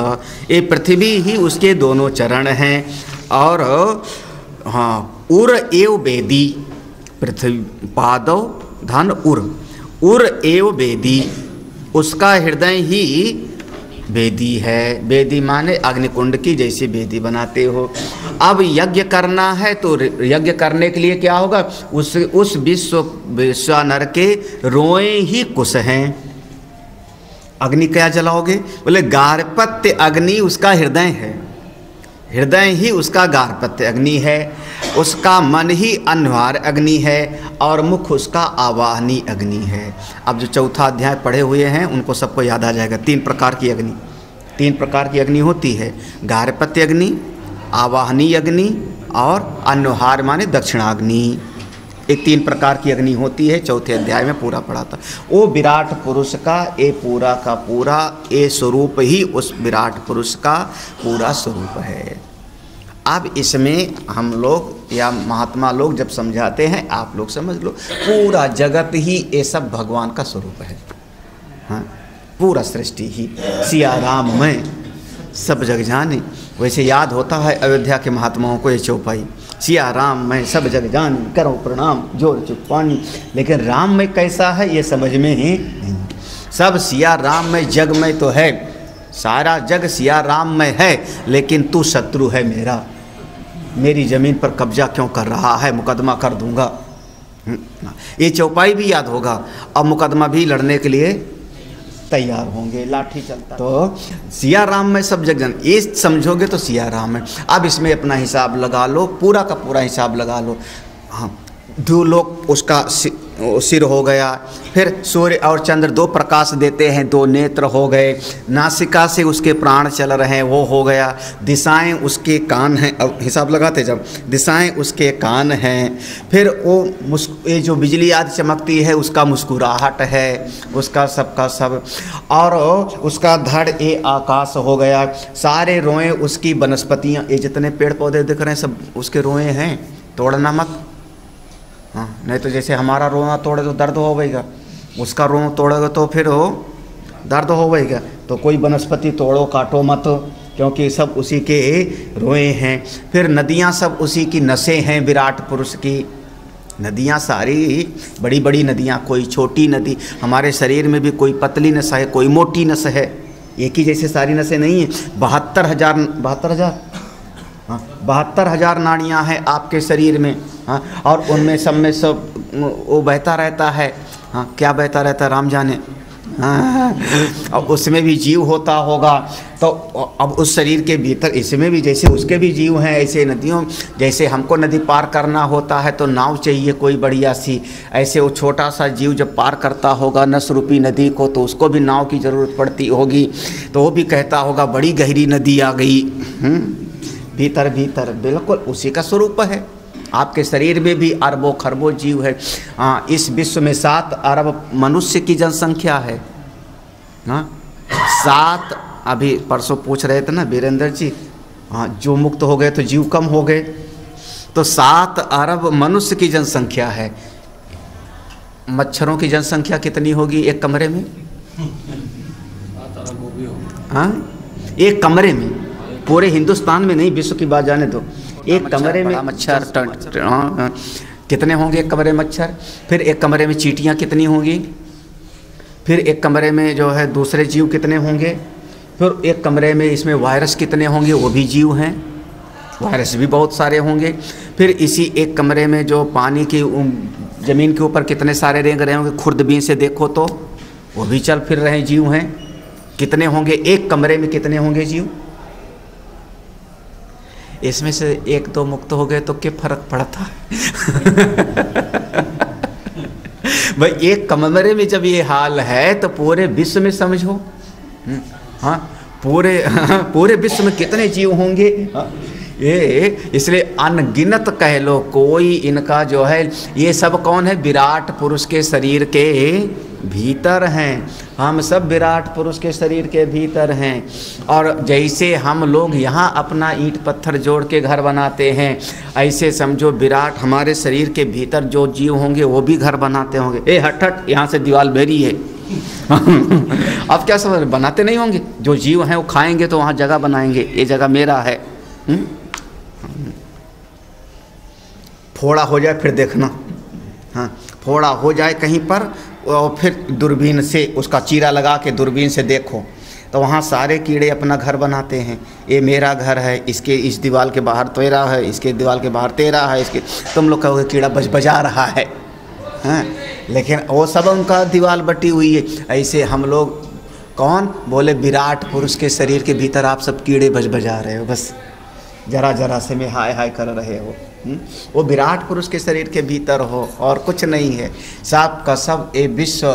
Speaker 2: ये पृथ्वी ही उसके दोनों चरण हैं। और हाँ उर एव वेदी, पृथ्वी पादौ धन उर एव वेदी, उसका हृदय ही वेदी है। वेदी माने अग्निकुंड की जैसी वेदी बनाते हो। अब यज्ञ करना है तो यज्ञ करने के लिए क्या होगा, उस विश्वानर के रोए ही कुश हैं। अग्नि क्या जलाओगे, बोले गार्हपत्य अग्नि उसका हृदय है, हृदय ही उसका गार्हपत्य अग्नि है, उसका मन ही अन्वार अग्नि है और मुख उसका आवाहनी अग्नि है। अब जो चौथा अध्याय पढ़े हुए हैं उनको सबको याद आ जाएगा। 3 प्रकार की अग्नि, 3 प्रकार की अग्नि होती है, गार्हपत्य अग्नि, आवाहनी अग्नि और अन्वहार माने दक्षिणाग्नि। एक 3 प्रकार की अग्नि होती है, चौथे अध्याय में पूरा पढ़ा था। वो विराट पुरुष का ये पूरा का पूरा ये स्वरूप ही उस विराट पुरुष का पूरा स्वरूप है। अब इसमें हम लोग या महात्मा लोग जब समझाते हैं, आप लोग समझ लो पूरा जगत ही ये सब भगवान का स्वरूप है। हाँ, पूरा सृष्टि ही सिया राम में सब जग जाने। वैसे याद होता है अयोध्या के महात्माओं को ये चौपाई, सिया राम मैं सब जग जान करो प्रणाम जोर चुपानी। लेकिन राम में कैसा है ये समझ में ही नहीं। सब सिया राम में जग में तो है, सारा जग सिया राम में है, लेकिन तू शत्रु है मेरा, मेरी ज़मीन पर कब्जा क्यों कर रहा है, मुकदमा कर दूंगा। ये चौपाई भी याद होगा। अब मुकदमा भी लड़ने के लिए तैयार होंगे, लाठी चलता। तो सिया राम में सब जग जान, ये समझोगे तो सिया राम है। अब इसमें अपना हिसाब लगा लो, पूरा का पूरा हिसाब लगा लो। हाँ, 2 लोग उसका सिर हो गया, फिर सूर्य और चंद्र 2 प्रकाश देते हैं, 2 नेत्र हो गए, नासिका से उसके प्राण चल रहे हैं वो हो गया, दिशाएं उसके कान हैं। अब हिसाब लगाते जब दिशाएं उसके कान हैं, फिर वो ये जो बिजली आदि चमकती है उसका मुस्कुराहट है, उसका सबका सब, और उसका धड़ ये आकाश हो गया, सारे रोए उसकी वनस्पतियाँ, ये जितने पेड़ पौधे दिख रहे हैं सब उसके रोए हैं। तोड़ना मत, हाँ, नहीं तो जैसे हमारा रोना तोड़े तो दर्द होगा, उसका रोना तोड़ेगा तो फिर वो दर्द होगा। तो कोई वनस्पति तोड़ो काटो मत, क्योंकि सब उसी के रोए हैं। फिर नदियाँ सब उसी की नसें हैं, विराट पुरुष की नदियाँ सारी बड़ी बड़ी नदियाँ, कोई छोटी नदी। हमारे शरीर में भी कोई पतली नस है, कोई मोटी नस है, एक ही जैसे सारी नसें नहीं हैं। 72,000 नाड़ियाँ हैं आपके शरीर में। हाँ, और उनमें सब में सब वो बहता रहता है। हाँ, क्या बहता रहता है राम जाने। हाँ, अब उसमें भी जीव होता होगा। तो अब उस शरीर के भीतर इसमें भी जैसे उसके भी जीव हैं, ऐसे नदियों, जैसे हमको नदी पार करना होता है तो नाव चाहिए कोई बढ़िया सी, ऐसे वो छोटा सा जीव जब पार करता होगा नस रूपी नदी को तो उसको भी नाव की ज़रूरत पड़ती होगी। तो वो भी कहता होगा बड़ी गहरी नदी आ गई। भीतर भीतर बिल्कुल उसी का स्वरूप है। आपके शरीर में भी अरबों खरबों जीव है। हाँ, इस विश्व में 7 अरब मनुष्य की जनसंख्या है। हाँ, 7, अभी परसों पूछ रहे थे ना वीरेंद्र जी, हाँ, जो मुक्त हो गए तो जीव कम हो गए, तो 7 अरब मनुष्य की जनसंख्या है। मच्छरों की जनसंख्या कितनी होगी एक कमरे में? हाँ, एक कमरे में, पूरे हिंदुस्तान में नहीं, विश्व की बात जाने दो। एक कमरे में मच्छर कितने होंगे एक कमरे में मच्छर? फिर एक कमरे में चींटियाँ कितनी होंगी? फिर एक कमरे में जो है दूसरे जीव कितने होंगे? फिर एक कमरे में इसमें वायरस कितने होंगे? वो भी जीव हैं, वायरस भी बहुत सारे होंगे। फिर इसी एक कमरे में जो पानी की ज़मीन के ऊपर कितने सारे रेंग रहे होंगे, खुर्दबीन से देखो तो वो भी चल फिर रहे जीव हैं। कितने होंगे एक कमरे में, कितने होंगे जीव? इसमें से 1-2 मुक्त हो गए तो क्या फर्क पड़ता है? भाई एक कमरे में जब ये हाल है तो पूरे विश्व में समझो। हाँ, पूरे विश्व में कितने जीव होंगे? ये इसलिए अनगिनत कह लो, कोई इनका जो है ये सब कौन है? विराट पुरुष के शरीर के भीतर हैं। हम सब विराट पुरुष के शरीर के भीतर हैं। और जैसे हम लोग यहाँ अपना ईंट पत्थर जोड़ के घर बनाते हैं, ऐसे समझो विराट हमारे शरीर के भीतर जो जीव होंगे वो भी घर बनाते होंगे। ए हट हट, यहाँ से दीवार बेरी है। अब क्या समझ, बनाते नहीं होंगे? जो जीव हैं वो खाएंगे तो वहाँ जगह बनाएंगे, ये जगह मेरा है। फोड़ा हो जाए फिर देखना। हाँ, फोड़ा हो जाए कहीं पर और फिर दूरबीन से उसका चीरा लगा के दूरबीन से देखो तो वहाँ सारे कीड़े अपना घर बनाते हैं। ये मेरा घर है, इसके इस दीवार के बाहर तेरा है, इसके दीवार के बाहर तेरा है, इसके तुम लोग कहोगे कीड़ा बजा रहा है, हाँ, लेकिन वो सब उनका दीवार बटी हुई है। ऐसे हम लोग कौन बोले विराट पुरुष के शरीर के भीतर आप सब कीड़े बजा रहे हो, बस जरा जरा से में हाय हाय कर रहे हो। वो विराट पुरुष के शरीर के भीतर हो और कुछ नहीं है, सब का सब ये विश्व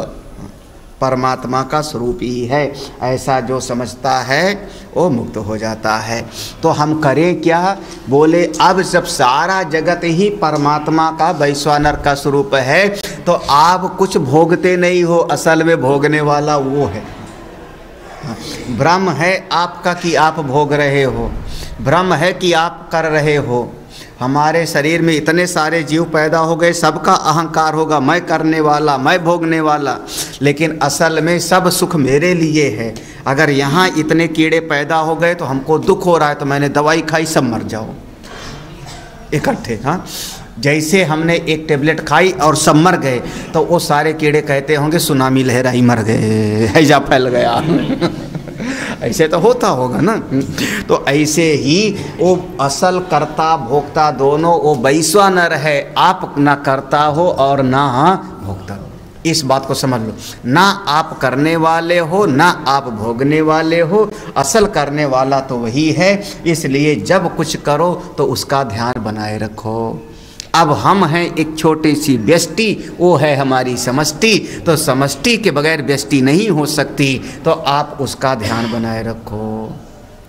Speaker 2: परमात्मा का स्वरूप ही है। ऐसा जो समझता है वो मुक्त हो जाता है। तो हम करें क्या, बोले अब जब सारा जगत ही परमात्मा का वैश्वानर का स्वरूप है तो आप कुछ भोगते नहीं हो, असल में भोगने वाला वो है। भ्रम है आपका कि आप भोग रहे हो, भ्रम है कि आप कर रहे हो। हमारे शरीर में इतने सारे जीव पैदा हो गए, सबका अहंकार होगा मैं करने वाला, मैं भोगने वाला, लेकिन असल में सब सुख मेरे लिए है। अगर यहाँ इतने कीड़े पैदा हो गए तो हमको दुख हो रहा है तो मैंने दवाई खाई, सब मर जाओ इकट्ठे। हाँ, जैसे हमने एक टेबलेट खाई और सब मर गए तो वो सारे कीड़े कहते होंगे सुनामी लहराई मर गए, हैजा फैल गया ऐसे तो होता होगा ना। तो ऐसे ही वो असल कर्ता भोक्ता दोनों वो वैश्वानर है, आप ना करता हो और ना भोक्ता। इस बात को समझ लो, ना आप करने वाले हो ना आप भोगने वाले हो, असल करने वाला तो वही है। इसलिए जब कुछ करो तो उसका ध्यान बनाए रखो। अब हम हैं एक छोटी सी व्यष्टि, वो है हमारी समष्टि, तो समष्टि के बगैर व्यष्टि नहीं हो सकती, तो आप उसका ध्यान बनाए रखो।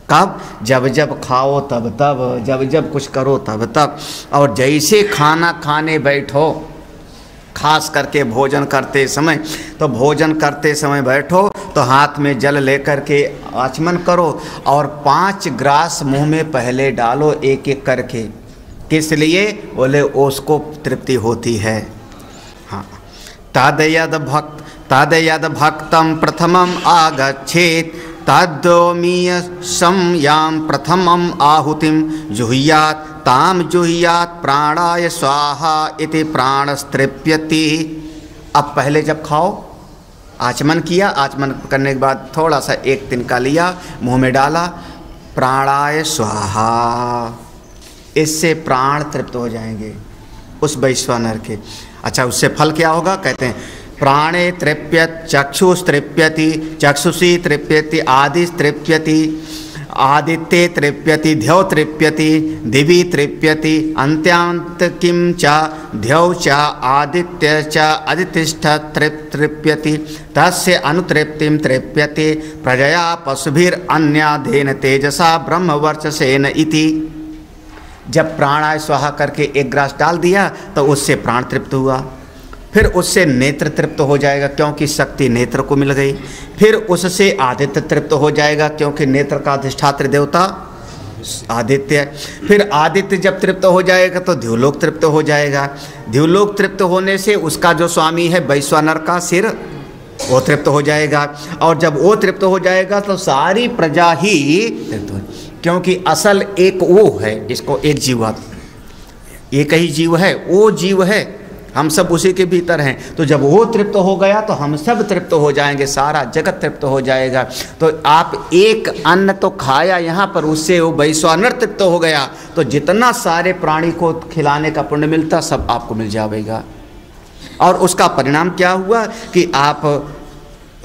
Speaker 2: कब? जब जब खाओ तब तब, जब जब कुछ करो तब तब। और जैसे खाना खाने बैठो, खास करके भोजन करते समय, तो भोजन करते समय बैठो तो हाथ में जल लेकर के आचमन करो और 5 ग्रास मुंह में पहले डालो एक एक करके। किस लिए? बोले उसको तृप्ति होती है। हाँ, तदयद भक्तम प्रथमम आगच्छेत तद्दोमीय संयाम प्रथमम आहुतिम जुह्यात ताम जुह्यात प्राणाय स्वाहा इति प्राणस्तृप्यति। अब पहले जब खाओ, आचमन किया, आचमन करने के बाद थोड़ा सा एक तिनका लिया, मुंह में डाला, प्राणाय स्वाहा, इससे प्राण तृप्त हो जाएंगे उस वैश्वानर के। अच्छा, उससे फल क्या होगा? कहते हैं प्राणे तृप्यत चक्षुष तृप्यति, चक्षुषी तृप्यति, आदि तृप्यति, आदित्ये तृप्यति, ध्यौ तृप्यति, दिवि तृप्यति, अन्त्यांत किम च ध्यौ च आदित्य च अधितिष्ठ तृप्यति, तस्य अनुतृप्तिम तृप्यति, प्रजया पशुभिरन्याधेन तेजसा ब्रह्मवर्चसेन इति। जब प्राणाय स्वाहा करके 1 ग्रास डाल दिया तो उससे प्राण तृप्त हुआ, फिर उससे नेत्र तृप्त हो जाएगा क्योंकि शक्ति नेत्र को मिल गई, फिर उससे आदित्य तृप्त हो जाएगा क्योंकि नेत्र का अधिष्ठात्र देवता आदित्य, फिर आदित्य जब तृप्त हो जाएगा तो द्युलोक तृप्त हो जाएगा, द्युलोक तृप्त होने से उसका जो स्वामी है वैश्वानर का सिर वो तृप्त हो जाएगा, और जब वो तृप्त हो जाएगा तो सारी प्रजा ही तृप्त हो, क्योंकि असल एक वो है, इसको एक जीव, एक ही जीव है, वो जीव है, हम सब उसी के भीतर हैं। तो जब वो तृप्त हो गया तो हम सब तृप्त हो जाएंगे, सारा जगत तृप्त हो जाएगा। तो आप एक अन्न तो खाया यहाँ पर, उससे वो वैश्वानर तृप्त हो गया, तो जितना सारे प्राणी को खिलाने का पुण्य मिलता सब आपको मिल जाएगा। और उसका परिणाम क्या हुआ कि आप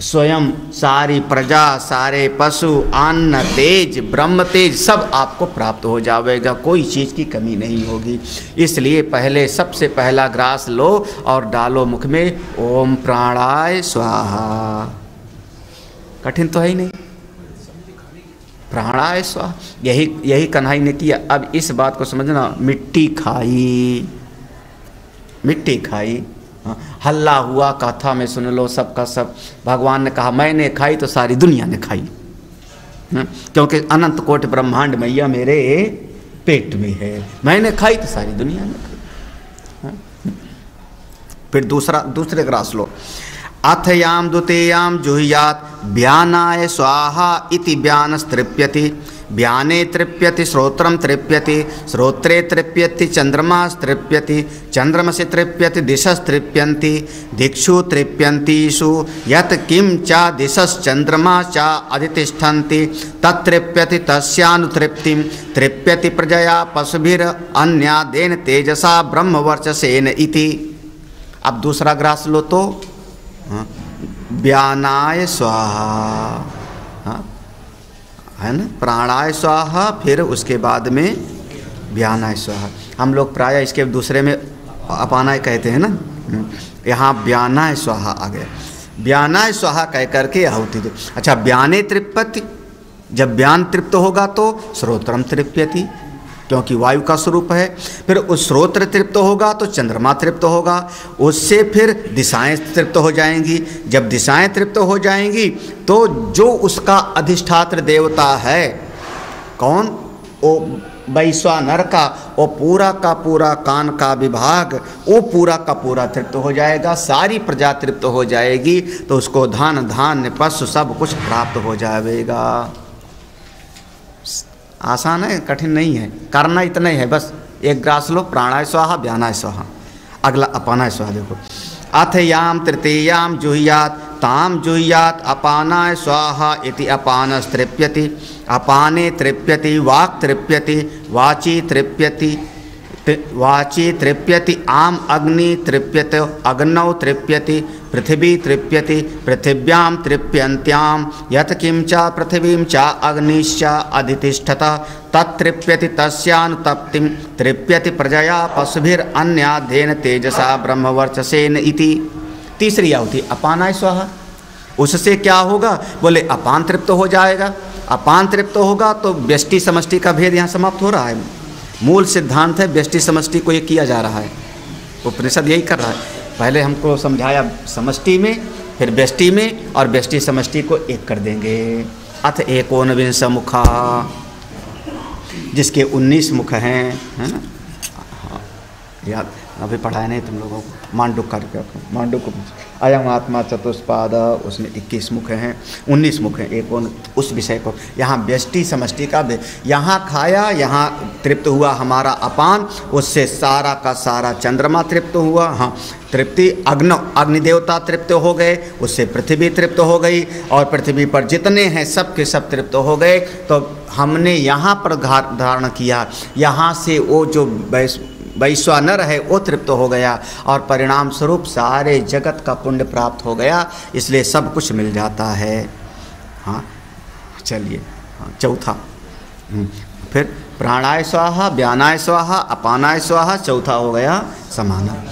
Speaker 2: स्वयं, सारी प्रजा, सारे पशु, अन्न, तेज, ब्रह्म तेज सब आपको प्राप्त हो जाएगा, कोई चीज़ की कमी नहीं होगी। इसलिए पहले सबसे पहला ग्रास लो और डालो मुख में, ओम प्राणाय स्वाहा। कठिन तो है ही नहीं, प्राणाय स्वाहा, यही कन्हई ने किया। अब इस बात को समझना, मिट्टी खाई, मिट्टी खाई, हल्ला हुआ कथा में सुन लो सबका सब। भगवान ने कहा मैंने खाई तो सारी दुनिया ने खाई, क्योंकि अनंत कोटि ब्रह्मांड मैया मेरे पेट में है, मैंने खाई तो सारी दुनिया ने खाई। फिर दूसरे ग्रास लो, अथयाम द्वितीयाम जुह्यात व्यानाय स्वाहा इति व्यानस्तृप्यति, व्याने तृप्यति श्रोत्रम तृप्यति, श्रोत्रे तृप्यति चंद्रमास तृप्यति, चंद्रमसि तृप्यति दिशस तृप्यन्ति, दिक्षु तृप्यन्तीषु यत् किं च दिशस चंद्रमा च अधितिष्ठन्ति तत्तृप्यति तस्यानुतृप्तिं तृप्यति प्रजया पशुभिर अन्यादेन तेजसा ब्रह्मवर्चसेन इति। अब दूसरा ग्रास लो तो व्यानाय स्वाहा, है ना, प्राणाय स्वाहा, फिर उसके बाद में व्यानाय स्वाहा। हम लोग प्राय इसके दूसरे में अपानाय कहते हैं ना, यहाँ व्यानाय स्वाहा आ गया। व्यानाय स्वाहा कह करके आहुति दो। अच्छा, व्याने तृप्यति, जब व्यान तृप्त होगा तो श्रोत्रम तृप्यति, क्योंकि वायु का स्वरूप है। फिर उस श्रोत्र तृप्त होगा तो चंद्रमा तृप्त होगा, उससे फिर दिशाएं तृप्त हो जाएंगी। जब दिशाएं तृप्त हो जाएंगी तो जो उसका अधिष्ठात्र देवता है, कौन, वो वैश्वानर का, वो पूरा का पूरा कान का विभाग, वो पूरा का पूरा तृप्त हो जाएगा, सारी प्रजा तृप्त हो जाएगी, तो उसको धन धान्य पशु सब कुछ प्राप्त हो जाएगा। आसान है, कठिन नहीं है, करना इतना ही है बस। एक ग्रास लो, प्राणाय स्वाहा व्यानाय स्वाहा। अगला अपानाय स्वाहा देखो। अथ याम तृतीयाम जुह्यात ताम जुह्यात अपानाय स्वाहा इति अपानस्तृप्यति, अपाने तृप्यति वाक् तृप्यति, वाची तृप्यति, वाची तृप्यति, आम अग्नि तृप्यते, अग्नौ तृप्यति, पृथिवी तृप्यति, पृथिव्यां तृप्यन्त्यां यत् किं च पृथिवीं च अग्निश्च अधितिष्ठत तत्तृप्यति तस्यानुतप्तिं तृप्यति प्रजया पशुभिरन्याद्येन तेजसा ब्रह्मवर्चसेन इति। तीसरी आहुति अपानाय स्वाहा। उससे क्या होगा, बोले अपान तृप्त हो जाएगा। अपान तृप्त होगा तो व्यष्टि समष्टि का भेद यहाँ समाप्त हो रहा है। मूल सिद्धांत है व्यष्टि समष्टि को ये किया जा रहा है, उपनिषद यही कर रहा है। पहले हमको समझाया समष्टि में, फिर व्यष्टि में, और व्यष्टि समष्टि को एक कर देंगे। अथ एकोनविंश मुखा, जिसके 19 मुख हैं, है ना। हाँ, याद अभी पढ़ाया नहीं तुम लोगों को, मांडुक करके मांडुक को अयम आत्मा चतुष्पाद, उसमें 21 मुख हैं, 19 मुख हैं। एक उस विषय को यहाँ व्यष्टि समष्टि का, यहाँ खाया, यहाँ तृप्त हुआ हमारा अपान, उससे सारा का सारा चंद्रमा तृप्त हुआ। हाँ, तृप्ति अग्निदेवता तृप्त हो गए, उससे पृथ्वी तृप्त हो गई, और पृथ्वी पर जितने हैं सब के सब तृप्त हो गए। तो हमने यहाँ पर धारण किया, यहाँ से वो जो वैश्वानर है वो तृप्त हो गया, और परिणाम स्वरूप सारे जगत का पुण्य प्राप्त हो गया, इसलिए सब कुछ मिल जाता है। हाँ, चलिए, हाँ, चौथा फिर प्राणाय स्वाहा, व्यानाय स्वाहा, अपानाय स्वाहा, चौथा हो गया समाना।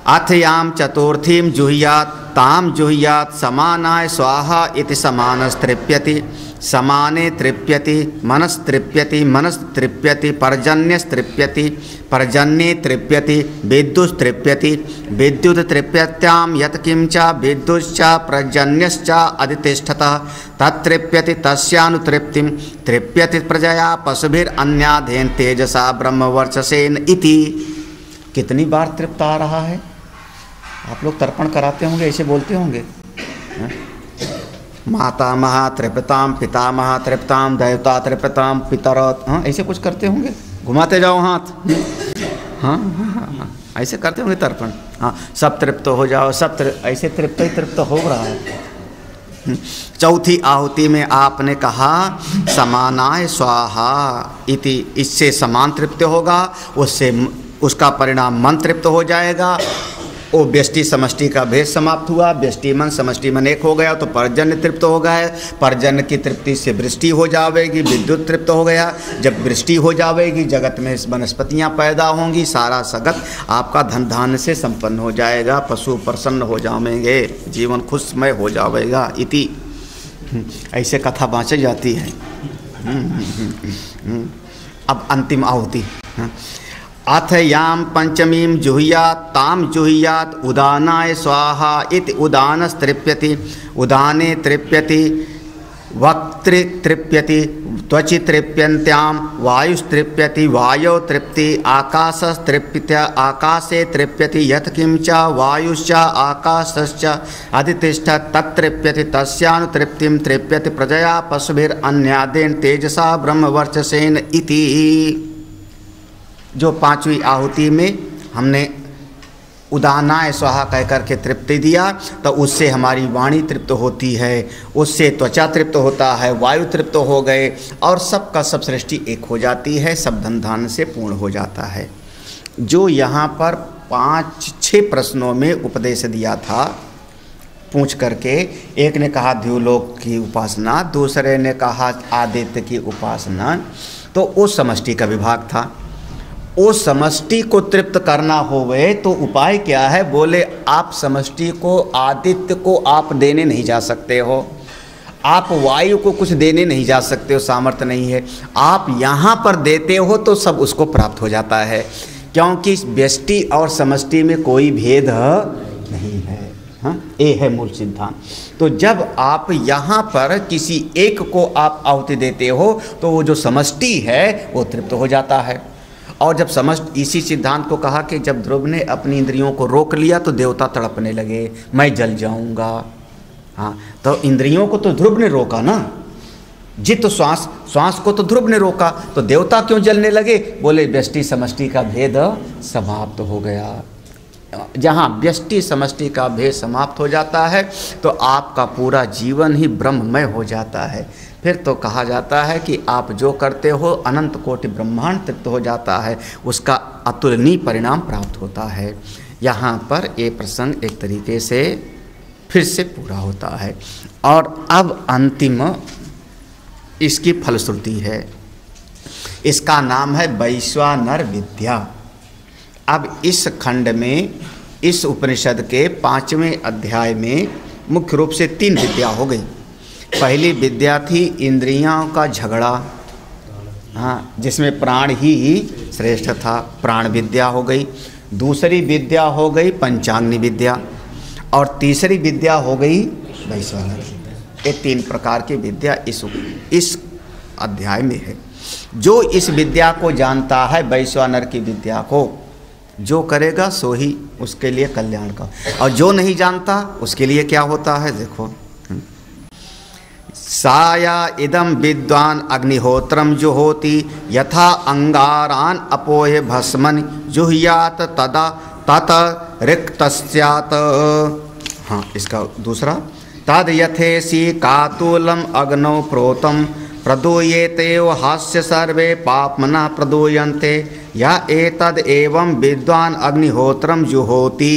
Speaker 2: अथ याम चतुर्थीम जुह्यात ताम जुह्यात समानाय स्वाहा इति समानस्तृप्यति, समाने तृप्यति, मनस्तृप्यति, मनस्तृप्यति, पर्जन्यस्तृप्यति, पर्जन्ये तृप्यति, विद्युस्तृप्यति, विद्युत तृप्यत्यां यत् किं च विद्युश्च पर्जन्यश्च अधितिष्ठतः तत्तृप्यति तस्यानुतृप्तिं तृप्यति प्रजया पशुभिरन्याद्येन तेजसा ब्रह्मवर्चसेन इति। कितनी बार तृप्त आ रहा है? आप लोग तर्पण कराते होंगे, ऐसे बोलते होंगे, माता महा तृप्ताम, पिता महा तृप्ताम, देवता तृप्ताम, पितरत, हाँ ऐसे कुछ करते होंगे, घुमाते जाओ हाथ, हाँ हाँ हाँ ऐसे करते होंगे तर्पण। हाँ, सब तृप्त हो जाओ, सब ऐसे तृप्त ही तृप्त हो रहा है। चौथी आहुति में आपने कहा समानाय स्वाहा इति, इससे समान तृप्त होगा, उससे उसका परिणाम मन तृप्त हो जाएगा। वो व्यष्टि समष्टि का भेद समाप्त हुआ, व्यष्टि मन समष्टि मन एक हो गया, तो पर्जन्य तृप्त हो गया, पर्जन्य की तृप्ति से वृष्टि हो जाएगी, विद्युत तृप्त हो गया। जब वृष्टि हो जाएगी, जगत में वनस्पतियाँ पैदा होंगी, सारा जगत आपका धन धान्य से संपन्न हो जाएगा, पशु प्रसन्न हो जाएंगे, जीवन खुशमय हो जाएगा इति। ऐसे कथा बाँची जाती है। अब अंतिम आहुति। अथ याम पंचमीं जुह्यात ताम जुह्यात उदानाय स्वाहा इति उदानस्तृप्यति, उदाने तृप्यति, वक्त्रि तृप्यति, त्वचि तृप्यन्त्याम, वायुस्तृप्यति, वायो तृप्ति, आकाशस्तृप्यति, आकाशे तृप्यति, यत् किंच वायुश्च आकाशश्च अधितिष्ठत् तत्तृप्यति, तस्यानुतृप्तिं तृप्यति प्रजया पशुभिरन्यादेन तेजसा ब्रह्मवर्चसेन इति। जो पांचवी आहुति में हमने उदानाय स्वाहा कह करके तृप्ति दिया, तो उससे हमारी वाणी तृप्त होती है, उससे त्वचा तृप्त होता है, वायु तृप्त हो गए और सब का सब सृष्टि एक हो जाती है, सब धन धान्य से पूर्ण हो जाता है। जो यहाँ पर 5-6 प्रश्नों में उपदेश दिया था पूछ करके, एक ने कहा द्युलोक की उपासना, दूसरे ने कहा आदित्य की उपासना, तो उस समष्टि का विभाग था। उस समष्टि को तृप्त करना होवे तो उपाय क्या है? बोले आप समष्टि को, आदित्य को आप देने नहीं जा सकते हो, आप वायु को कुछ देने नहीं जा सकते हो, सामर्थ्य नहीं है। आप यहाँ पर देते हो तो सब उसको प्राप्त हो जाता है, क्योंकि व्यष्टि और समष्टि में कोई भेद नहीं है। हाँ, ये है मूल सिद्धांत। तो जब आप यहाँ पर किसी एक को आप आहुति देते हो तो वो जो समष्टि है वो तृप्त हो जाता है। और जब इसी सिद्धांत को कहा कि जब ध्रुव ने अपनी इंद्रियों को रोक लिया तो देवता तड़पने लगे, मैं जल जाऊंगा। हाँ, तो इंद्रियों को तो ध्रुव ने रोका ना, जित तो श्वास को तो ध्रुव ने रोका, तो देवता क्यों जलने लगे? बोले व्यष्टि समष्टि का भेद समाप्त हो गया। जहाँ व्यष्टि समष्टि का भेद समाप्त हो जाता है तो आपका पूरा जीवन ही ब्रह्ममय हो जाता है। फिर तो कहा जाता है कि आप जो करते हो अनंत कोटि ब्रह्मांड तृप्त हो जाता है, उसका अतुलनीय परिणाम प्राप्त होता है। यहाँ पर ये प्रसंग एक तरीके से फिर से पूरा होता है। और अब अंतिम इसकी फलश्रुति है, इसका नाम है वैश्वानर विद्या। अब इस खंड में, इस उपनिषद के 5वें अध्याय में मुख्य रूप से 3 विद्या हो गई। पहली विद्या थी इंद्रियों का झगड़ा, हाँ, जिसमें प्राण ही श्रेष्ठ था, प्राण विद्या हो गई। दूसरी विद्या हो गई पंचाग्नि विद्या, और तीसरी विद्या हो गई वैश्वानर। ये 3 प्रकार की विद्या इस अध्याय में है। जो इस विद्या को जानता है, वैश्वानर की विद्या को जो करेगा सो ही उसके लिए कल्याण का, और जो नहीं जानता उसके लिए क्या होता है देखो। साया इदम विद्वान अग्निहोत्रम जुहोति यथा अंगारान अपोहे भस्मन जुह्यात तदा तत रिक्तस्यात्। हाँ, इसका दूसरा, तद यथेसी कातूलम अग्नौ प्रोतम प्रदूयेते हास्य सर्वे पापमना प्रदूयन्ते या एतद एवं विद्वान अग्निहोत्रम जुहोति।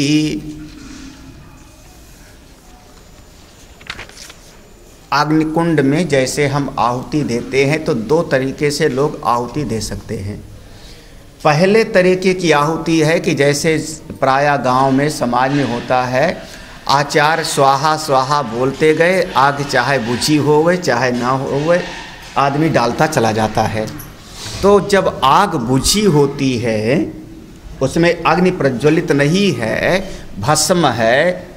Speaker 2: अग्निकुंड में जैसे हम आहुति देते हैं तो 2 तरीके से लोग आहुति दे सकते हैं। पहले तरीके की आहुति है कि जैसे प्रायः गांव में समाज में होता है, आचार्य स्वाहा स्वाहा बोलते गए, आग चाहे बुझी होवे चाहे ना होवे, आदमी डालता चला जाता है। तो जब आग बुझी होती है, उसमें अग्नि प्रज्वलित नहीं है, भस्म है,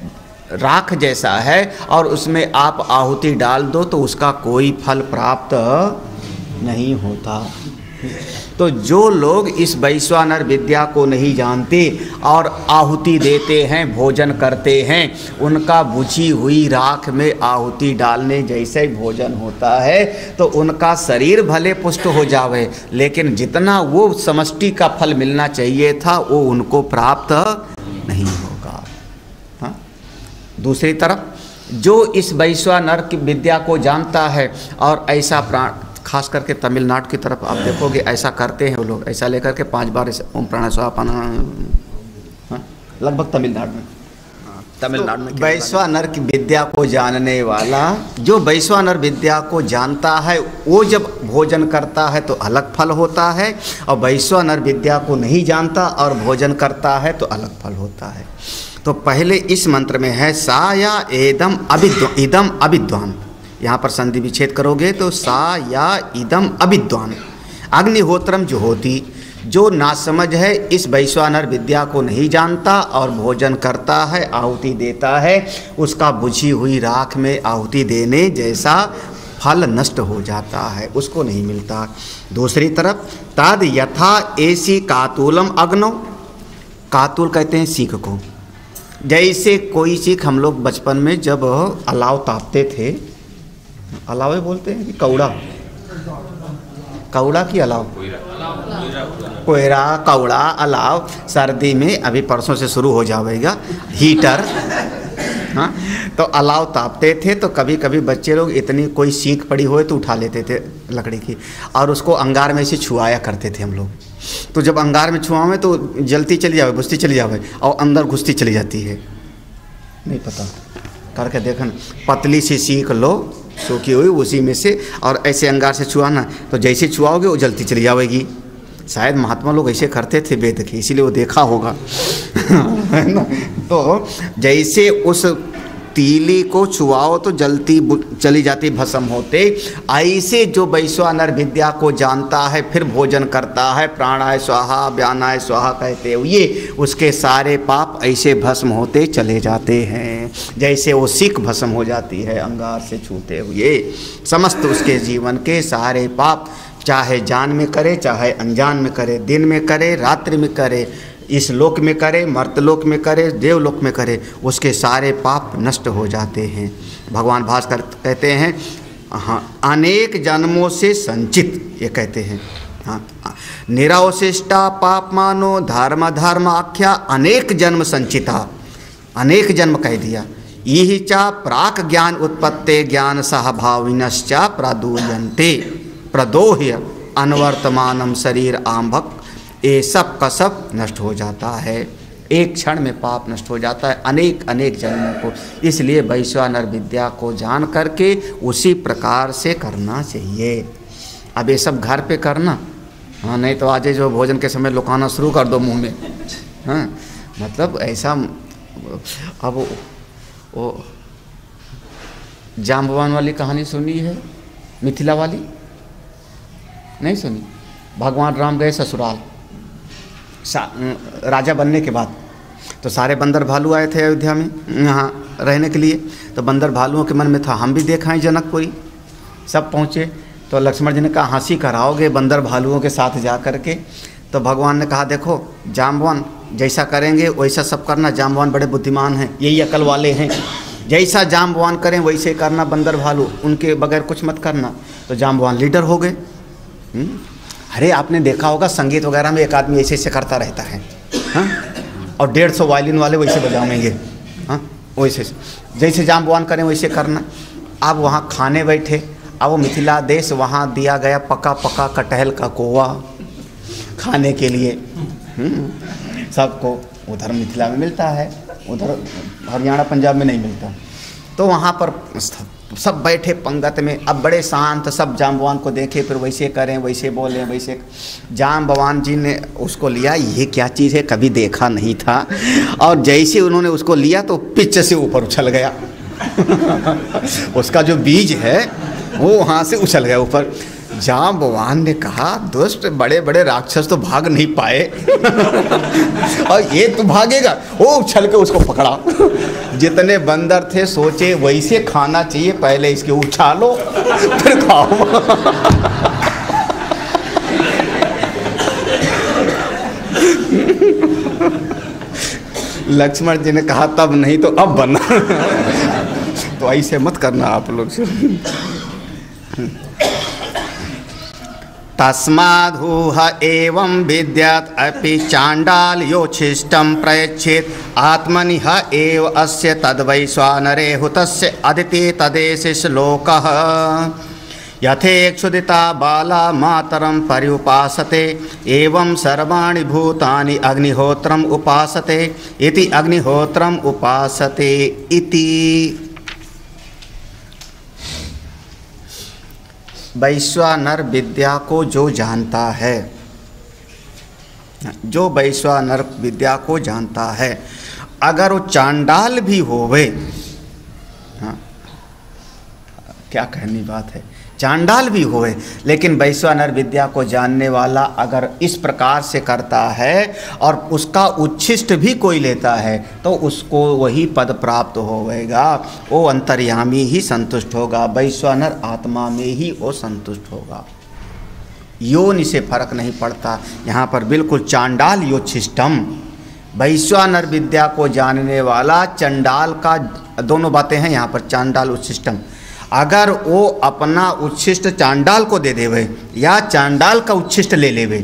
Speaker 2: राख जैसा है, और उसमें आप आहुति डाल दो तो उसका कोई फल प्राप्त नहीं होता। तो जो लोग इस वैश्वानर विद्या को नहीं जानते और आहुति देते हैं, भोजन करते हैं, उनका बुझी हुई राख में आहुति डालने जैसे ही भोजन होता है तो उनका शरीर भले पुष्ट हो जावे, लेकिन जितना वो समष्टि का फल मिलना चाहिए था वो उनको प्राप्त नहीं होगा। हाँ? दूसरी तरफ जो इस वैश्वानर की विद्या को जानता है और ऐसा प्राण, खास करके तमिलनाडु की तरफ आप देखोगे ऐसा करते हैं वो लोग, ऐसा लेकर के 5 बार ओम प्राण स्वाहा, लगभग तमिलनाडु में वैश्वानर की विद्या को जानने वाला, जो वैश्वानर विद्या को जानता है वो जब भोजन करता है तो अलग फल होता है, और वैश्वानर विद्या को नहीं जानता और भोजन करता है तो अलग फल होता है। तो पहले इस मंत्र में है सा या इदम अविद्वान, यहाँ पर संधि विच्छेद करोगे तो सा या इदम अविद्वान अग्निहोत्रम जुहोति, जो नासमझ है इस वैश्वानर विद्या को नहीं जानता और भोजन करता है, आहुति देता है, उसका बुझी हुई राख में आहुति देने जैसा फल नष्ट हो जाता है, उसको नहीं मिलता। दूसरी तरफ तद यथा ऐसी कातूलम अग्नौ, कातुल कहते हैं सीख को। जैसे कोई सीख हम लोग बचपन में जब अलाव तापते थे, अलावे बोलते हैं कि कौड़ा, कौड़ा की अलाव, कोयरा, कौड़ा, अलाव, सर्दी में अभी परसों से शुरू हो जाएगा हीटर। हाँ, तो अलाव तापते थे तो कभी कभी बच्चे लोग इतनी कोई सीख पड़ी होए तो उठा लेते थे लकड़ी की और उसको अंगार में से छुआया करते थे हम लोग। तो जब अंगार में छुआवे तो जलती चली जावे, बुझती चली जावे और अंदर घुसती चली जाती है। नहीं पता करके देखना, पतली सी सीख लो सूखी हुई उसी में से और ऐसे अंगार से छुआना, तो जैसे छुआओगे वो जलती चली जाएगी। शायद महात्मा लोग ऐसे करते थे वेद के, इसीलिए वो देखा होगा है ना। तो जैसे उस तीली को छुआओ तो जलती चली जाती, भस्म होते, ऐसे जो वैश्वानर विद्या को जानता है फिर भोजन करता है, प्राणाय स्वाहा व्यानाय स्वाहा कहते हुए उसके सारे पाप ऐसे भस्म होते चले जाते हैं, जैसे वो सिक भस्म हो जाती है अंगार से छूते हुए। समस्त उसके जीवन के सारे पाप, चाहे जान में करे चाहे अनजान में करे, दिन में करे रात्रि में करे, इस लोक में करे मर्तलोक में करे देवलोक में करे, उसके सारे पाप नष्ट हो जाते हैं। भगवान भास्कर कहते हैं हाँ, अनेक जन्मों से संचित, ये कहते हैं हाँ, निरावशिष्टा पाप मानो धर्म धर्म आख्या अनेक जन्म संचिता, अनेक जन्म कह दिया। यही चा प्राक ज्ञान उत्पत्ते ज्ञान सहभाविनश्चा प्रदूयन्ते प्रदोह्य अनवर्तमानम शरीर आंभक, ये सब का सब नष्ट हो जाता है, एक क्षण में पाप नष्ट हो जाता है अनेक अनेक जन्मों को। इसलिए वैश्वानर विद्या को जान करके उसी प्रकार से करना चाहिए। अब ये सब घर पे करना, हाँ, नहीं तो आज जो भोजन के समय लुकाना शुरू कर दो मुंह में, हाँ, मतलब ऐसा। अब वो जाम्बवान वाली कहानी सुनी है, मिथिला वाली नहीं सुनी? भगवान राम गए ससुराल राजा बनने के बाद, तो सारे बंदर भालू आए थे अयोध्या में यहाँ रहने के लिए। तो बंदर भालुओं के मन में था हम भी देखाएं जनकपुरी। सब पहुँचे तो लक्ष्मण जी ने कहा हंसी कराओगे बंदर भालुओं के साथ जा कर के। तो भगवान ने कहा देखो जाम्बवान जैसा करेंगे वैसा सब करना, जाम्बवान बड़े बुद्धिमान हैं, यही अकल वाले हैं, जैसा जाम्बवान करें वैसे करना, बंदर भालू उनके बगैर कुछ मत करना। तो जाम्बवान लीडर हो गए। अरे आपने देखा होगा संगीत वगैरह में एक आदमी ऐसे ऐसे करता रहता है, हाँ, और 150 वायलिन वाले वैसे बजाएंगे, हाँ, वैसे जैसे जाम्बवान करें वैसे करना। अब वहाँ खाने बैठे, अब वो मिथिला देश, वहाँ दिया गया पका पका कटहल का कोवा खाने के लिए सबको। उधर मिथिला में मिलता है, उधर हरियाणा पंजाब में नहीं मिलता। तो वहाँ पर सब बैठे पंगत में, अब बड़े शांत, सब जाम्बवान को देखे फिर वैसे करें वैसे बोलें वैसे। जाम्बवान जी ने उसको लिया, ये क्या चीज़ है कभी देखा नहीं था, और जैसे उन्होंने उसको लिया तो पिच से ऊपर उछल गया उसका जो बीज है वो वहाँ से उछल गया ऊपर। जाम्बवान ने कहा दुष्ट बड़े बड़े राक्षस तो भाग नहीं पाए और ये तो भागेगा। वो उछल के उसको पकड़ा। जितने बंदर थे सोचे वैसे खाना चाहिए, पहले इसके उछालो फिर खाओ लक्ष्मण जी ने कहा तब नहीं तो अब बना तो ऐसे मत करना आप लोग। तस्माद्हुह एवं विद्यात् अपि चांडाल योच्छिष्टं प्रयच्छेत् आत्मनि ह एव अस्य तद्वैश्वानरे हुतस्य अदिति तदेश श्लोकः। यथेक्षुदिता बाला मातरं पर्युपासते एवं सर्वाणि भूतानि अग्निहोत्रम् उपासते इति अग्निहोत्रम् उपासते इति। वैश्वानर विद्या को जो जानता है, जो वैश्वानर विद्या को जानता है, अगर वो चांडाल भी होवे, हाँ, क्या कहनी बात है, चांडाल भी होए, लेकिन वैश्वानर विद्या को जानने वाला अगर इस प्रकार से करता है और उसका उच्छिष्ट भी कोई लेता है तो उसको वही पद प्राप्त होगा। वो अंतर्यामी ही संतुष्ट होगा, वैश्वानर आत्मा में ही वो संतुष्ट होगा। योनि से फर्क नहीं पड़ता। यहाँ पर बिल्कुल चांडाल योच्छिष्टम, वैश्वानर विद्या को जानने वाला चंडाल का, दोनों बातें हैं यहाँ पर, चांडाल उच्छिष्टम। अगर वो अपना उच्छिष्ट चांडाल को दे देवे या चांडाल का उच्छिष्ट ले लेवे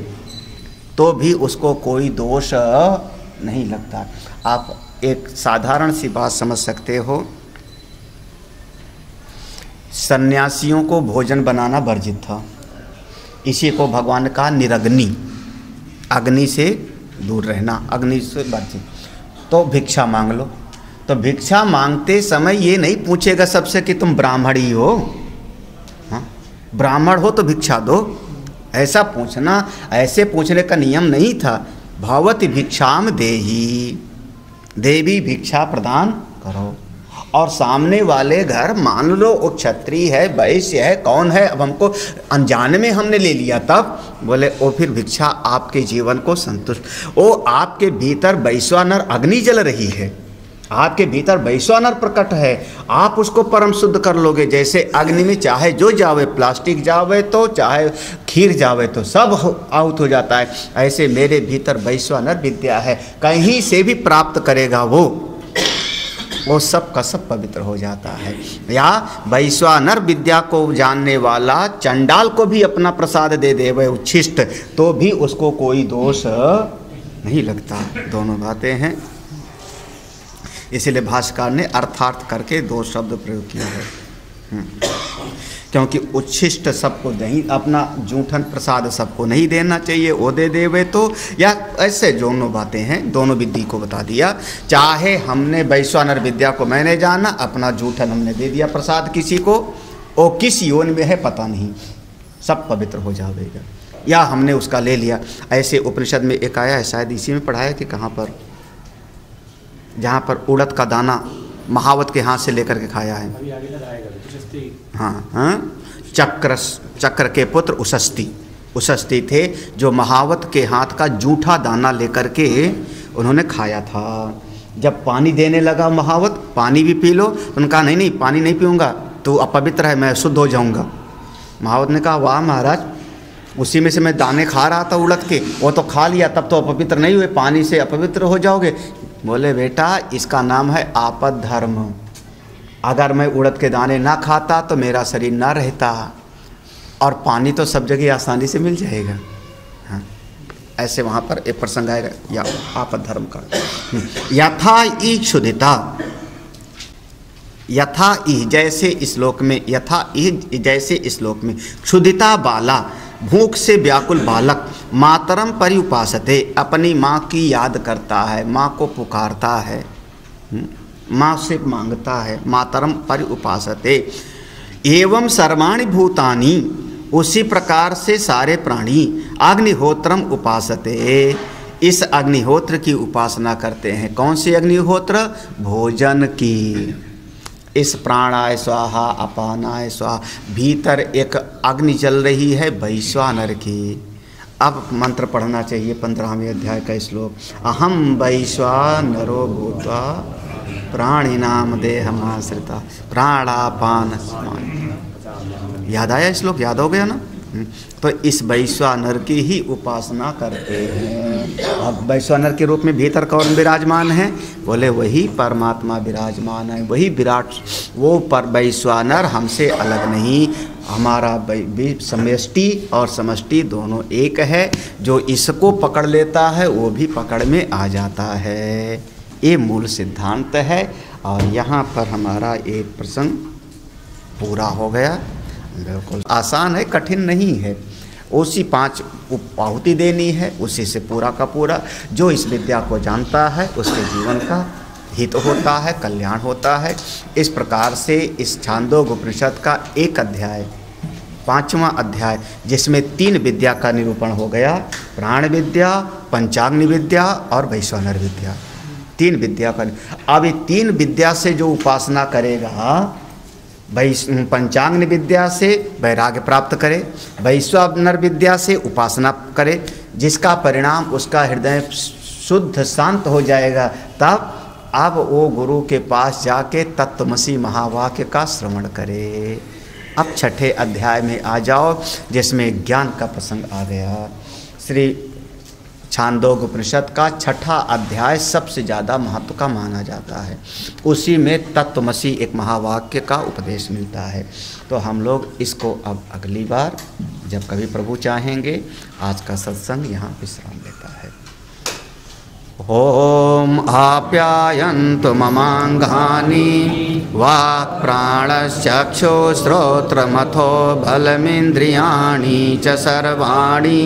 Speaker 2: तो भी उसको कोई दोष नहीं लगता। आप एक साधारण सी बात समझ सकते हो, सन्यासियों को भोजन बनाना वर्जित था, इसी को भगवान का निरग्नि, अग्नि से दूर रहना, अग्नि से वर्जित। तो भिक्षा मांग लो, तो भिक्षा मांगते समय ये नहीं पूछेगा सबसे कि तुम ब्राह्मण ही हो, हाँ ब्राह्मण हो तो भिक्षा दो, ऐसा पूछना, ऐसे पूछने का नियम नहीं था। भवति भिक्षाम देही, देवी भिक्षा प्रदान करो। और सामने वाले घर मान लो वो क्षत्रिय है, वैश्य है, कौन है, अब हमको अनजाने में हमने ले लिया, तब बोले वो फिर भिक्षा आपके जीवन को संतुष्ट, वो आपके भीतर वैश्वानर अग्नि जल रही है, आपके भीतर वैश्वानर प्रकट है, आप उसको परम शुद्ध कर लोगे। जैसे अग्नि में चाहे जो जावे, प्लास्टिक जावे तो चाहे खीर जावे तो सब आहुत हो जाता है, ऐसे मेरे भीतर वैश्वानर विद्या है, कहीं से भी प्राप्त करेगा वो सब का सब पवित्र हो जाता है। या वैश्वानर विद्या को जानने वाला चंडाल को भी अपना प्रसाद दे दे वह उच्छिष्ट, तो भी उसको कोई दोष नहीं लगता। दोनों बातें हैं, इसीलिए भाष्यकार ने अर्थार्थ करके दो शब्द प्रयोग किया है। क्योंकि उच्छिष्ट सबको नहीं, अपना जूठन प्रसाद सबको नहीं देना चाहिए, वो दे देवे तो, या ऐसे दोनों बातें हैं, दोनों विधि को बता दिया। चाहे हमने वैश्वानर विद्या को मैंने जाना, अपना जूठन हमने दे दिया प्रसाद किसी को, वो किस योनि में है पता नहीं, सब पवित्र हो जाएगा, या हमने उसका ले लिया। ऐसे उपनिषद में एक आया है, शायद इसी में पढ़ाया कि कहाँ पर, जहाँ पर उड़द का दाना महावत के हाथ से लेकर के खाया है। हाँ, चक्र के पुत्र उशस्ती थे, जो महावत के हाथ का जूठा दाना लेकर के उन्होंने खाया था। जब पानी देने लगा महावत, पानी भी पी लो, उन्होंने कहा नहीं नहीं पानी नहीं पीऊँगा, तो अपवित्र है, मैं शुद्ध हो जाऊँगा। महावत ने कहा वाह महाराज, उसी में से मैं दाने खा रहा था उड़द के, वो तो खा लिया, तब तो अपवित्र नहीं हुए, पानी से अपवित्र हो जाओगे। बोले बेटा इसका नाम है आपद धर्म, अगर मैं उड़द के दाने ना खाता तो मेरा शरीर ना रहता, और पानी तो सब जगह आसानी से मिल जाएगा। हाँ, ऐसे वहाँ पर एक प्रसंग आएगा या आपद धर्म का। यथा ई क्षुधिता, यथा ई जैसे श्लोक में, यथा ई जैसे श्लोक में, क्षुधिता बाला, भूख से व्याकुल बालक, मातरम परिउपासते, अपनी माँ की याद करता है, माँ को पुकारता है, माँ से मांगता है, मातरम परिउपासते। एवं सर्वाणि भूतानि, उसी प्रकार से सारे प्राणी, अग्निहोत्रम उपासते, इस अग्निहोत्र की उपासना करते हैं। कौन सी अग्निहोत्र? भोजन की। इस प्राणाय स्वाहा अपानाय स्वाहा, भीतर एक अग्नि जल रही है वैश्वानर की। अब मंत्र पढ़ना चाहिए 15वें अध्याय का श्लोक, अहम वैश्वानरो भूत्वा प्राणिनाम देहमाश्रिता प्राणापान स्मान। याद आया श्लोक? याद हो गया ना? तो इस वैश्वानर की ही उपासना करते हैं। अब वैश्वानर के रूप में भीतर कौन विराजमान है? बोले वही परमात्मा विराजमान है, वही विराट, वो पर वैश्वानर हमसे अलग नहीं, हमारा समष्टि और समष्टि दोनों एक है। जो इसको पकड़ लेता है वो भी पकड़ में आ जाता है, ये मूल सिद्धांत है। और यहाँ पर हमारा एक प्रसंग पूरा हो गया। बिल्कुल आसान है, कठिन नहीं है। उसी 5 आहुति देनी है, उसी से पूरा का पूरा। जो इस विद्या को जानता है उसके जीवन का हित होता है, कल्याण होता है। इस प्रकार से इस छांदोग्य उपनिषद का एक अध्याय, 5वां अध्याय, जिसमें 3 विद्या का निरूपण हो गया, प्राण विद्या, पंचाग्नि विद्या और वैश्वानर विद्या। 3 विद्या का। अब ये 3 विद्या से जो उपासना करेगा पंचांग विद्या से वैराग्य प्राप्त करे, वैश्वानर विद्या से उपासना करे, जिसका परिणाम उसका हृदय शुद्ध शांत हो जाएगा। तब अब वो गुरु के पास जाके तत्वमसी महावाक्य का श्रवण करे। अब छठे अध्याय में आ जाओ, जिसमें ज्ञान का प्रसंग आ गया। श्री छांदोग्य उपनिषद का छठा अध्याय सबसे ज़्यादा महत्व का माना जाता है। उसी में तत्वमसी एक महावाक्य का उपदेश मिलता है। तो हम लोग इसको अब अगली बार जब कभी प्रभु चाहेंगे, आज का सत्संग यहाँ विश्राम लेता है। ओम आप्यायन्तु ममांगानि वाक् प्राणश्चक्षु श्रोत्रमथो बलमिन्द्रियाणि च सर्वाणि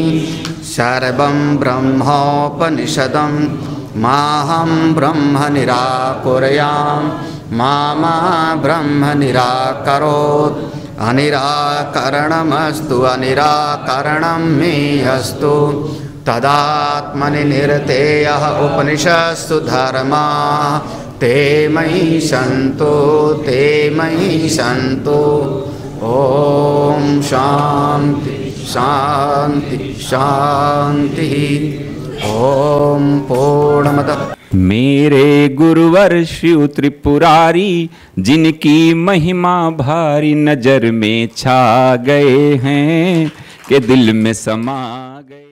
Speaker 2: सर्वं ब्रह्मोपनिषदं माहं ब्रह्म निराकुर्याम् मा ब्रह्म निराकरोत् अनिराकरणमस्तु अनिराकरणं मे अस्तु तदात्मनि निरतेयः उपनिषत्सु धर्मा ते मयि सन्तु। ओम शांति शांति शांति। ओम पूर्णमदः।
Speaker 1: मेरे गुरुवर शिव त्रिपुरारी, जिनकी महिमा भारी नजर में छा गए हैं, के दिल में समा गए।